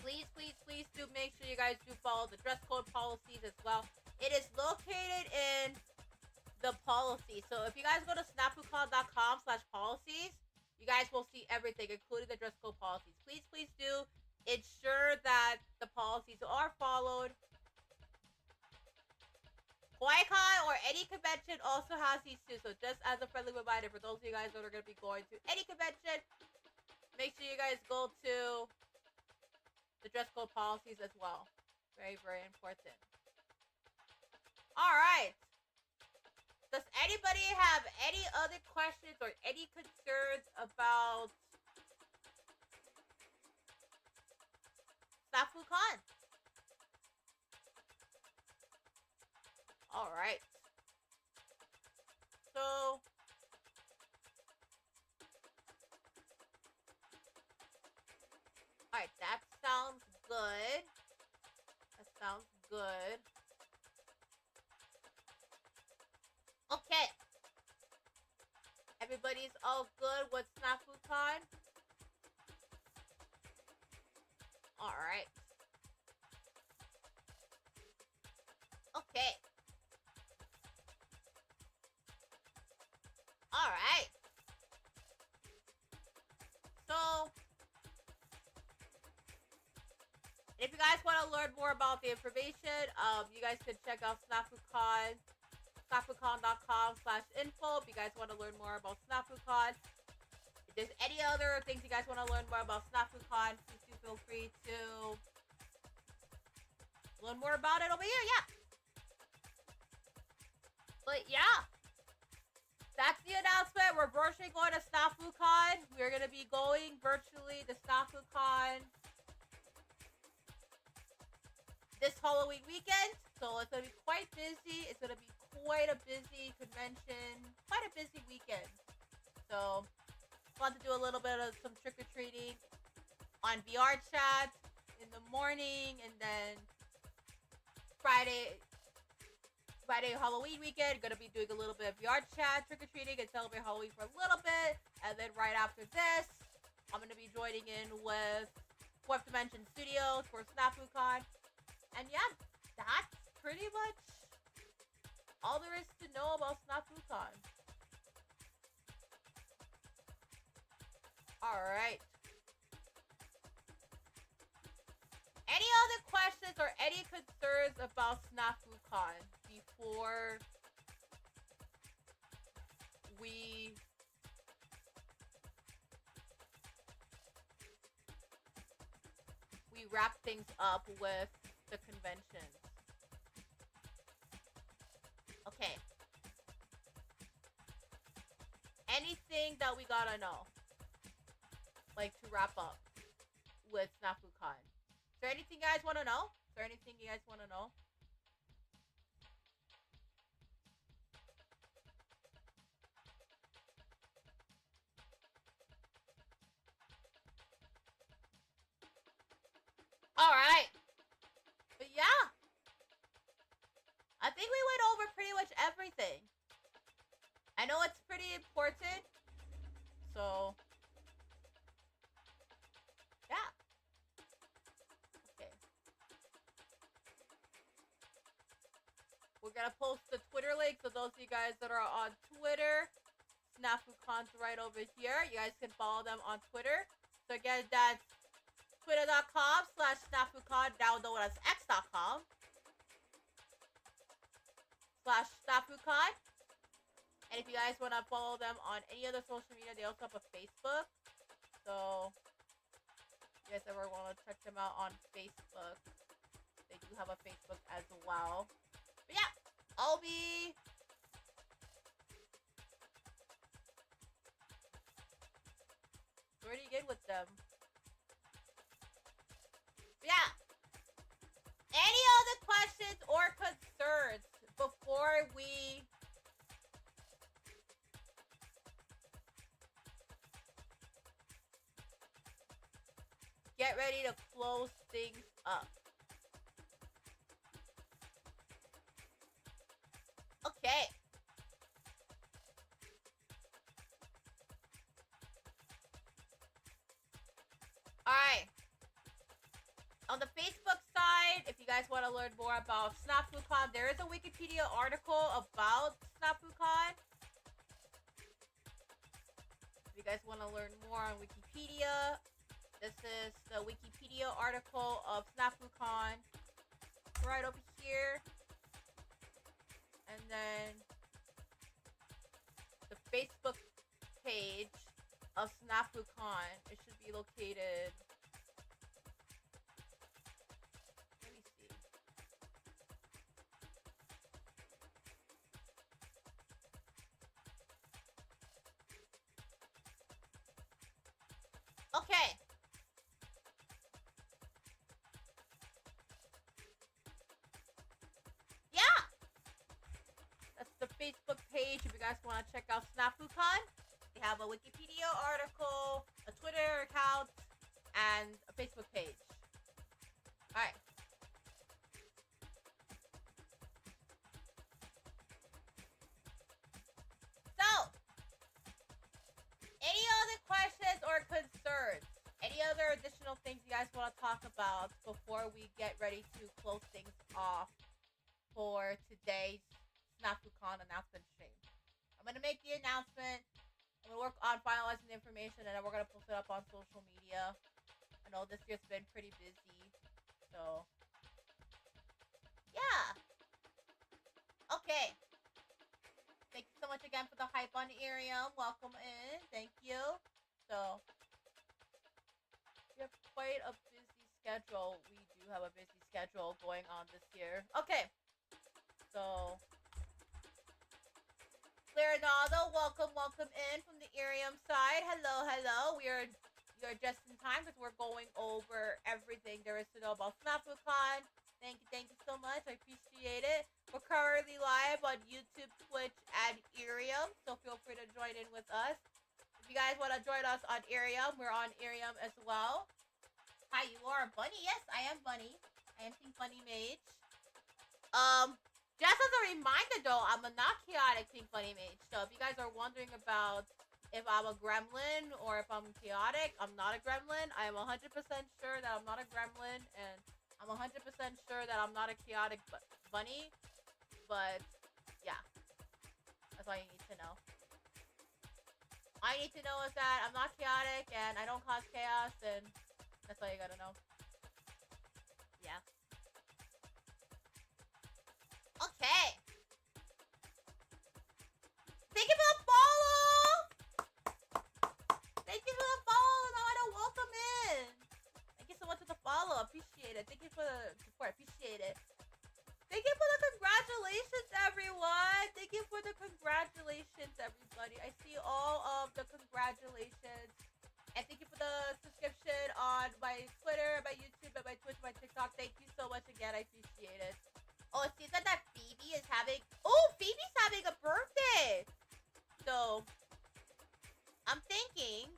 Please, please, please do make sure you guys do follow the dress code policies as well. It is located in the policy. So if you guys go to snafucon.com/policies, you guys will see everything, including the dress code policies. Please, please do ensure that the policies are followed. HawaiiCon or any convention also has these too. So just as a friendly reminder for those of you guys that are going to be going to any convention, make sure you guys go to the dress code policies as well. Very, very important. All right. Does anybody have any other questions or any concerns about SnafuCon? All right. So, all right, that sounds good. That sounds good. Okay. Everybody's all good with SnafuCon? All right. Okay. All right. So, if you guys want to learn more about the information, you guys can check out SnafuCon, snafucon.com/info. If you guys want to learn more about SnafuCon, if there's any other things you guys want to learn more about SnafuCon, please do feel free to learn more about it over here. Yeah. But yeah. That's the announcement. We're virtually going to SnafuCon. We're going to be going virtually to SnafuCon this Halloween weekend. So it's going to be quite busy. It's going to be quite a busy convention. Quite a busy weekend. So I want to do a little bit of some trick-or-treating on VR chat in the morning. And then Friday Halloween weekend, gonna be doing a little bit of VR chat, trick-or-treating, and celebrate Halloween for a little bit. And then right after this, I'm gonna be joining in with Fourth Dimension Studios for SnafuCon. And yeah, that's pretty much all there is to know about SnafuCon. Alright. Any other questions or any concerns about SnafuCon before we wrap things up with the convention? Okay. Anything that we gotta know, like, to wrap up with SnafuCon? Is there anything you guys want to know? Is there anything you guys want to know? Alright. But yeah. I think we went over pretty much everything. I know it's pretty important. So, yeah. Okay. We're gonna post the Twitter link, so those of you guys that are on Twitter, SnafuCon's right over here. You guys can follow them on Twitter. So again, that's twitter.com/SnafuCon, now known as x.com/SnafuCon. And if you guys want to follow them on any other social media, they also have a Facebook. So if you guys ever want to check them out on Facebook, they do have a Facebook as well. But yeah, I'll be pretty good with them. Yeah. Any other questions or concerns before we get ready to close things up? Okay. Alright. On the Facebook side, if you guys want to learn more about SnafuCon, there is a Wikipedia article about SnafuCon. If you guys want to learn more on Wikipedia, this is the Wikipedia article of SnafuCon. Right over here. And then the Facebook page of SnafuCon. It should be located. Let me see. Okay. Yeah. That's the Facebook page if you guys want to check out SnafuCon. They have a Wikipedia article, a Twitter account, and a Facebook page. Alright. So, any other questions or concerns? Any other additional things you guys want to talk about before we get ready to close things off for today's SnafuCon announcement stream? I'm going to make the announcement. I'm going to work on finalizing the information, and then we're going to post it up on social media. I know this year's been pretty busy, so yeah. Okay. Thank you so much again for the hype on Irium. Welcome in. Thank you. So, we have quite a busy schedule. We do have a busy schedule going on this year. Okay. So, Leonardo, welcome in from the Irium side. Hello, hello. You're just in time because we're going over everything there is to know about SnafuCon. Thank you so much. I appreciate it. We're currently live on YouTube, Twitch, and Irium, so feel free to join in with us. If you guys want to join us on Irium, we're on Irium as well. Hi, you are Bunny. Yes, I am Bunny. I am Pink Bunny Mage. Just as a reminder though, I'm a not chaotic Pink Bunny Mage. So if you guys are wondering about if I'm a gremlin or if I'm chaotic, I'm not a gremlin. I am 100% sure that I'm not a gremlin, and I'm 100% sure that I'm not a chaotic bunny. But yeah, that's all you need to know. All you need to know is that I'm not chaotic and I don't cause chaos, and that's all you gotta know. Yeah. Okay. Thank you for the follow! Thank you for the follow! Now I don't welcome in! Thank you so much for the follow. Appreciate it. Thank you for the support. Appreciate it. Thank you for the congratulations, everyone! Thank you for the congratulations, everybody. I see all of the congratulations. And thank you for the subscription on my Twitter, my YouTube, and my Twitch, my TikTok. Thank you so much again. I appreciate it. Oh, it seems that Phoebe is having... Oh, Phoebe's having a birthday! So, I'm thinking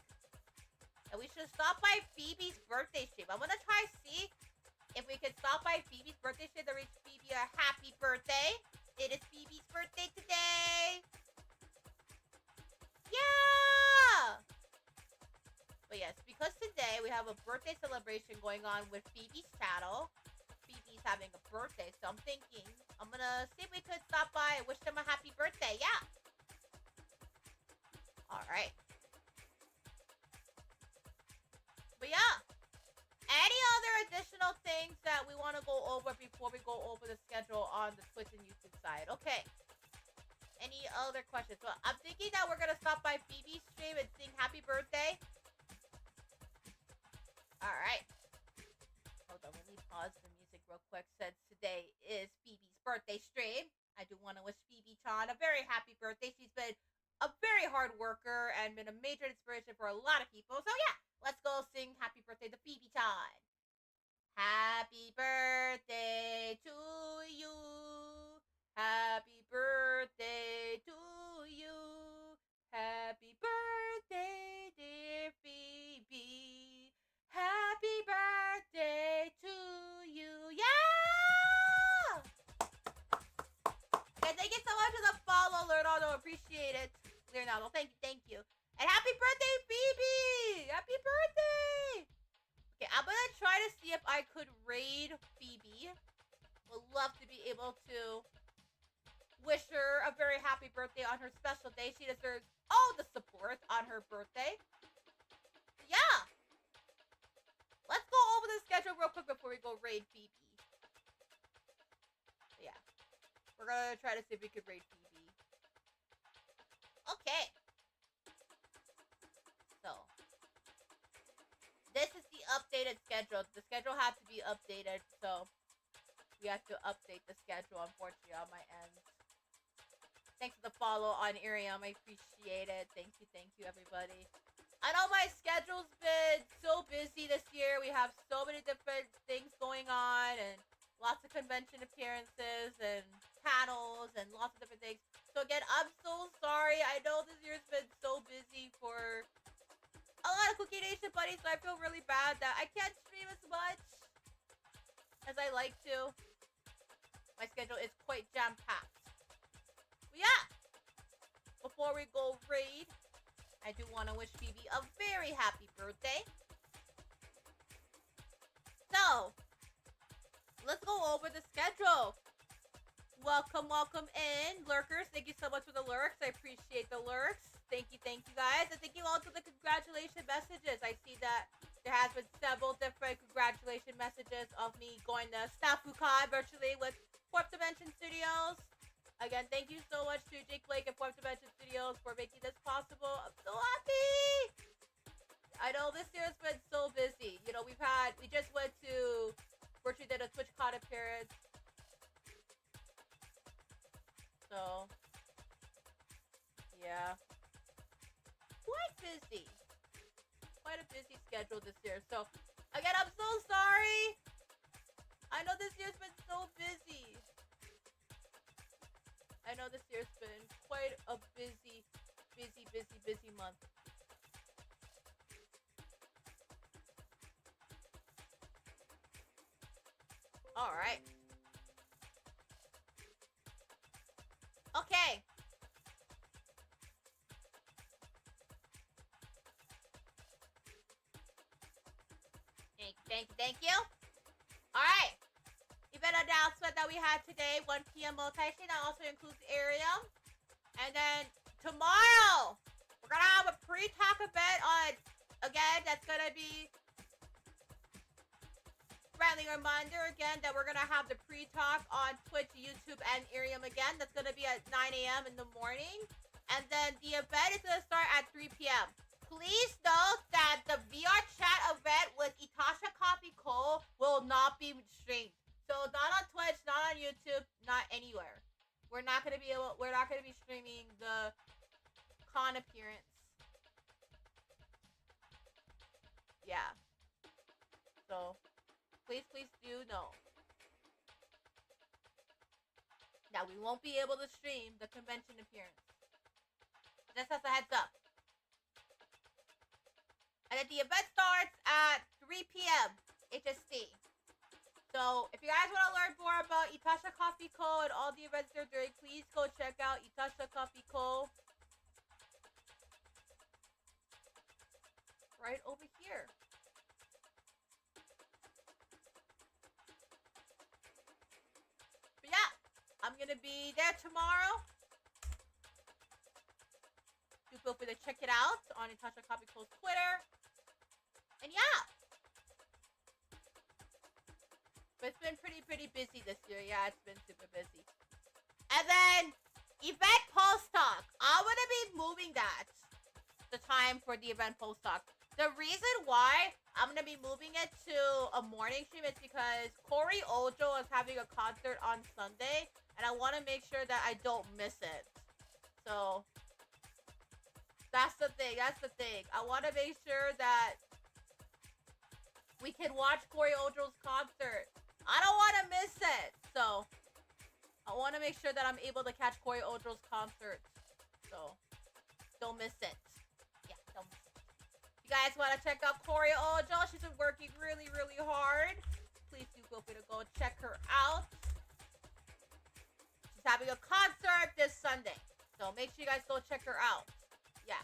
that we should stop by Phoebe's birthday stream. I'm gonna try to see if we can stop by Phoebe's birthday stream to wish Phoebe a happy birthday. It is Phoebe's birthday today! Yeah! But yes, because today we have a birthday celebration going on with Phoebe's channel. Phoebe's having a birthday, so I'm thinking I'm gonna see if we could stop by and wish them a happy birthday. Yeah. All right. But yeah, any other additional things that we want to go over before we go over the schedule on the Twitch and YouTube side? Okay. Any other questions? Well, I'm thinking that we're gonna stop by Phoebe's stream and sing happy birthday. All right. Hold on, let me pause the music real quick since today is Phoebe's birthday stream. I do want to wish Phoebe-chan a very happy birthday. She's been a very hard worker and been a major inspiration for a lot of people. So yeah, Let's go sing happy birthday to Phoebe-chan. Happy birthday to you. Happy birthday to you. Happy birthday, dear Phoebe. Happy birthday to you. Yeah! Okay, thank you so much for the follow, Leonardo. Appreciate it. Leonardo, thank you. And happy birthday, Phoebe! Happy birthday! Okay, I'm gonna try to see if I could raid Phoebe. Would love to be able to wish her a very happy birthday on her special day. She deserves all the support on her birthday. Yeah. Let's go over the schedule real quick before we go raid Phoebe. Yeah. We're gonna try to see if we could raid Phoebe. Okay. So. This is the updated schedule. The schedule had to be updated, so we have to update the schedule, unfortunately, on my end. Thanks for the follow on Irium. I appreciate it. Thank you, everybody. I know my schedule's been so busy this year. We have so many different things going on and lots of convention appearances and panels and lots of different things. So again, I'm so sorry. I know this year's been so busy for a lot of Cookie Nation buddies, so I feel really bad that I can't stream as much as I like to. My schedule is quite jam-packed. But yeah, before we go raid, I do want to wish Phoebe a very happy birthday. So, let's go over the schedule. Welcome in, lurkers. Thank you so much for the lurks. I appreciate the lurks. Thank you, guys. And thank you all for the congratulation messages. I see that there has been several different congratulation messages of me going to Stafukai virtually with 4th Dimension Studios. Again, thank you so much to Jake Blake and 4th Dimension Studios for making this possible. I'm so happy! I know this year's been so busy. You know, we just went to, virtually did a TwitchCon appearance. So, yeah. Quite busy. Quite a busy schedule this year. So, again, I'm so sorry. I know this year's been so busy. I know this year's been quite a busy month. All right. Okay. Thank you. All right. Event announcement that we had today, 1 p.m. multi-stream. That also includes Arium. And then tomorrow, we're going to have a pre-talk event on, again, that's going to be friendly reminder again that we're going to have the pre-talk on Twitch, YouTube, and Irium again. That's going to be at 9 a.m. in the morning. And then the event is going to start at 3 p.m. Please note that the VR chat event with Itasha Coffee Cole will not be streamed. So not on Twitch, not on YouTube, not anywhere. We're not going to be streaming the con appearance. Yeah. So please do know that we won't be able to stream the convention appearance. Just as a heads up. And then the event starts at 3 p.m. HST. So, if you guys want to learn more about Itasha Coffee Co. and all the events they're doing, please go check out Itasha Coffee Co. right over here. But yeah, I'm going to be there tomorrow. Do feel free to check it out on Itasha Coffee Co.'s Twitter. And yeah. But it's been pretty busy this year. Yeah, it's been super busy. And then, event post talk. I'm going to be moving that. The time for the event post talk. The reason why I'm going to be moving it to a morning stream is because Corey Ojo is having a concert on Sunday. And I want to make sure that I don't miss it. So, that's the thing. I want to make sure that we can watch Corey Ojo's concert. I don't want to miss it. So, I want to make sure that I'm able to catch Corey Ojo's concert. So, don't miss it. Yeah, don't miss it. If you guys want to check out Corey Ojo, she's been working really, really hard. Please do feel free to go check her out. She's having a concert this Sunday. So, make sure you guys go check her out. Yeah.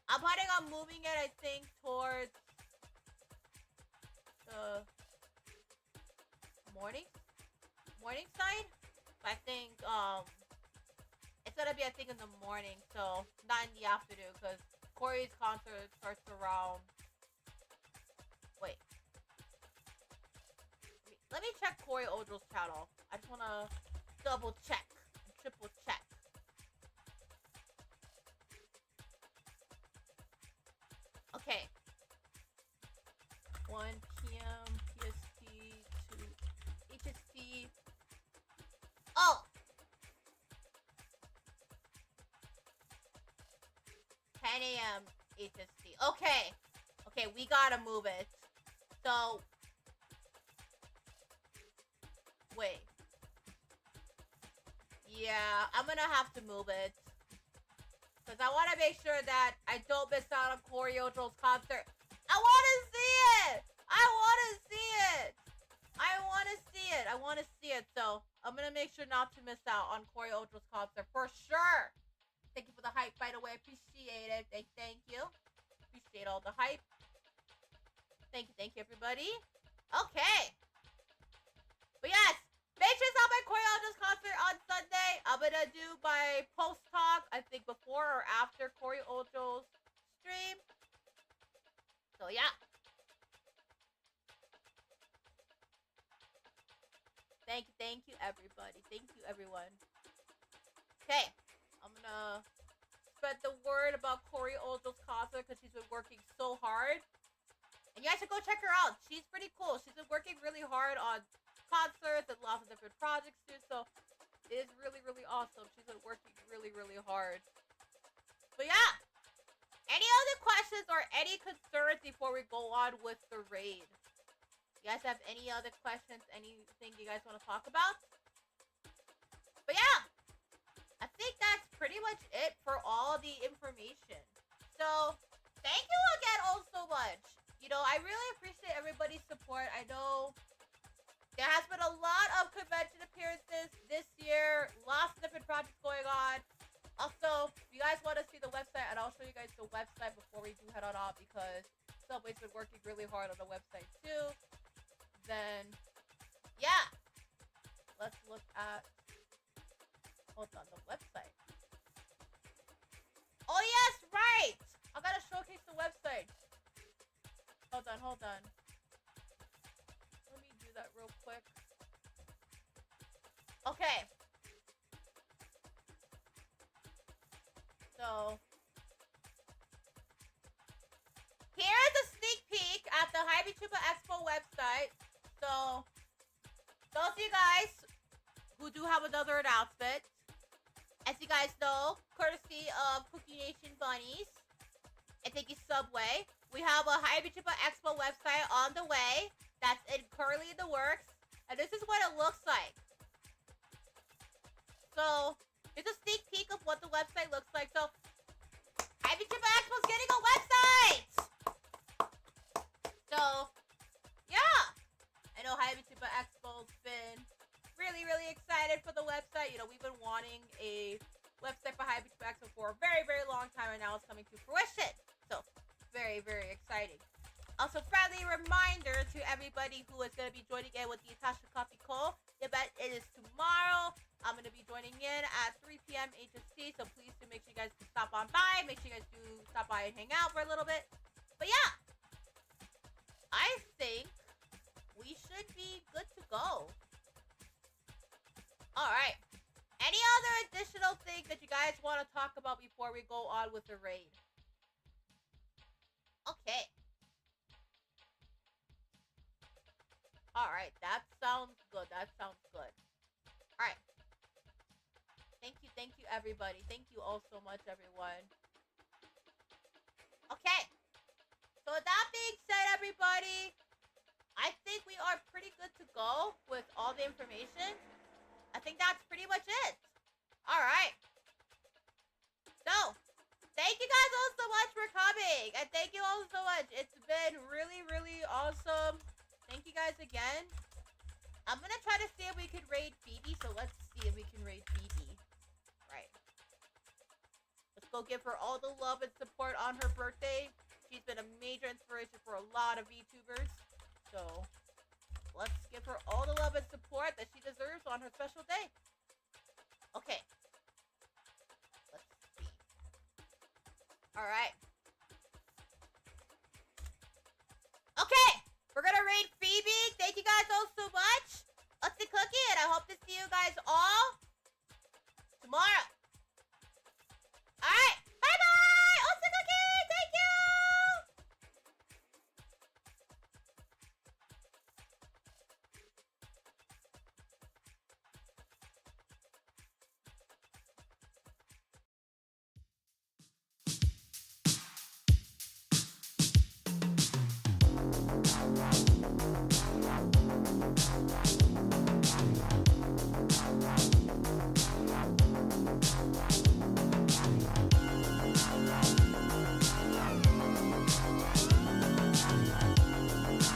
I'm planning on moving it, I think, towards the morning side. I think it's gonna be, I think, in the morning, so not in the afternoon, because Corey's concert starts around. Wait, let me check Corey Ojo's channel. I just wanna double check and triple check. Okay. 1 p.m. PST to HST. Oh! 10 a.m. HST. Okay. Okay, we gotta move it. So... Wait. Yeah, I'm gonna have to move it. Because I want to make sure that I don't miss out on Corey Ojo's concert. I want to see it! I want to see it! I want to see it. I want to see it. So, I'm going to make sure not to miss out on Corey Ojo's concert for sure. Thank you for the hype, by the way. Appreciate it. Thank you. Appreciate all the hype. Thank you, everybody. Okay. But yes, make sure to stop by Corey Ojo's concert on Sunday. I'm going to do my post-talk, I think before or after Corey Ojo's stream. So, yeah. Thank you, everybody. Thank you, everyone. Okay. I'm going to spread the word about Corey Ojo's concert because she's been working so hard. And you guys should go check her out. She's pretty cool. She's been working really hard on concerts and lots of different projects too. So, it is really, really awesome. She's been working really, really hard. But yeah. Any other questions or any concerns before we go on with the raid? You guys have any other questions? Anything you guys want to talk about? But yeah, I think that's pretty much it for all the information. So, thank you again all so much. You know, I really appreciate everybody's support. I know there has been a lot of convention appearances this year. Lots of different projects going on. Also, if you guys want to see the website, and I'll show you guys the website before we do head on off because Subway's been working really hard on the website too. Then, yeah. Let's look at, hold on, the website. Oh, yes, right. I gotta showcase the website. Hold on. Let me do that real quick. Okay. So, here's a sneak peek at the VTuber Expo website. So, those of you guys who do have another announcement, as you guys know, courtesy of Cookie Nation Bunnies, and thank you Subway, we have a VTuber Expo website on the way that's currently in the works, and this is what it looks like. So, it's a sneak peek of what the website looks like. So, VTuber Expo's getting a website! So, yeah! I know VTuber Expo's been really, really excited for the website. You know, we've been wanting a website for VTuber Expo for a very, very long time, and now it's coming to fruition. So, very, very exciting. Also, friendly reminder to everybody who is going to be joining in with the Natasha Coffee Co. The event is tomorrow. I'm going to be joining in at 3 p.m. HST, so please do make sure you guys stop on by. Make sure you guys do stop by and hang out for a little bit. But yeah, I think we should be good to go. All right. Any other additional things that you guys want to talk about before we go on with the raid? Okay. All right. That sounds good. All right. Thank you, everybody. Thank you all so much, everyone. Okay. So with that being said, everybody, I think we are pretty good to go with all the information. I think that's pretty much it. All right. So, thank you guys all so much for coming. And thank you all so much. It's been really, really awesome. Thank you guys again. I'm going to try to see if we can raid Phoebe. So, let's see if we can raid Phoebe. Right. Let's go give her all the love and support on her birthday. She's been a major inspiration for a lot of VTubers. So, let's give her all the love and support that she deserves on her special day. Okay. Let's see. Alright. Okay! We're gonna raid Phoebe. Thank you guys all so much. Let's see Cooky, and I hope to see you guys all tomorrow. Alright. Bye-bye! Also Cooky! Thank you!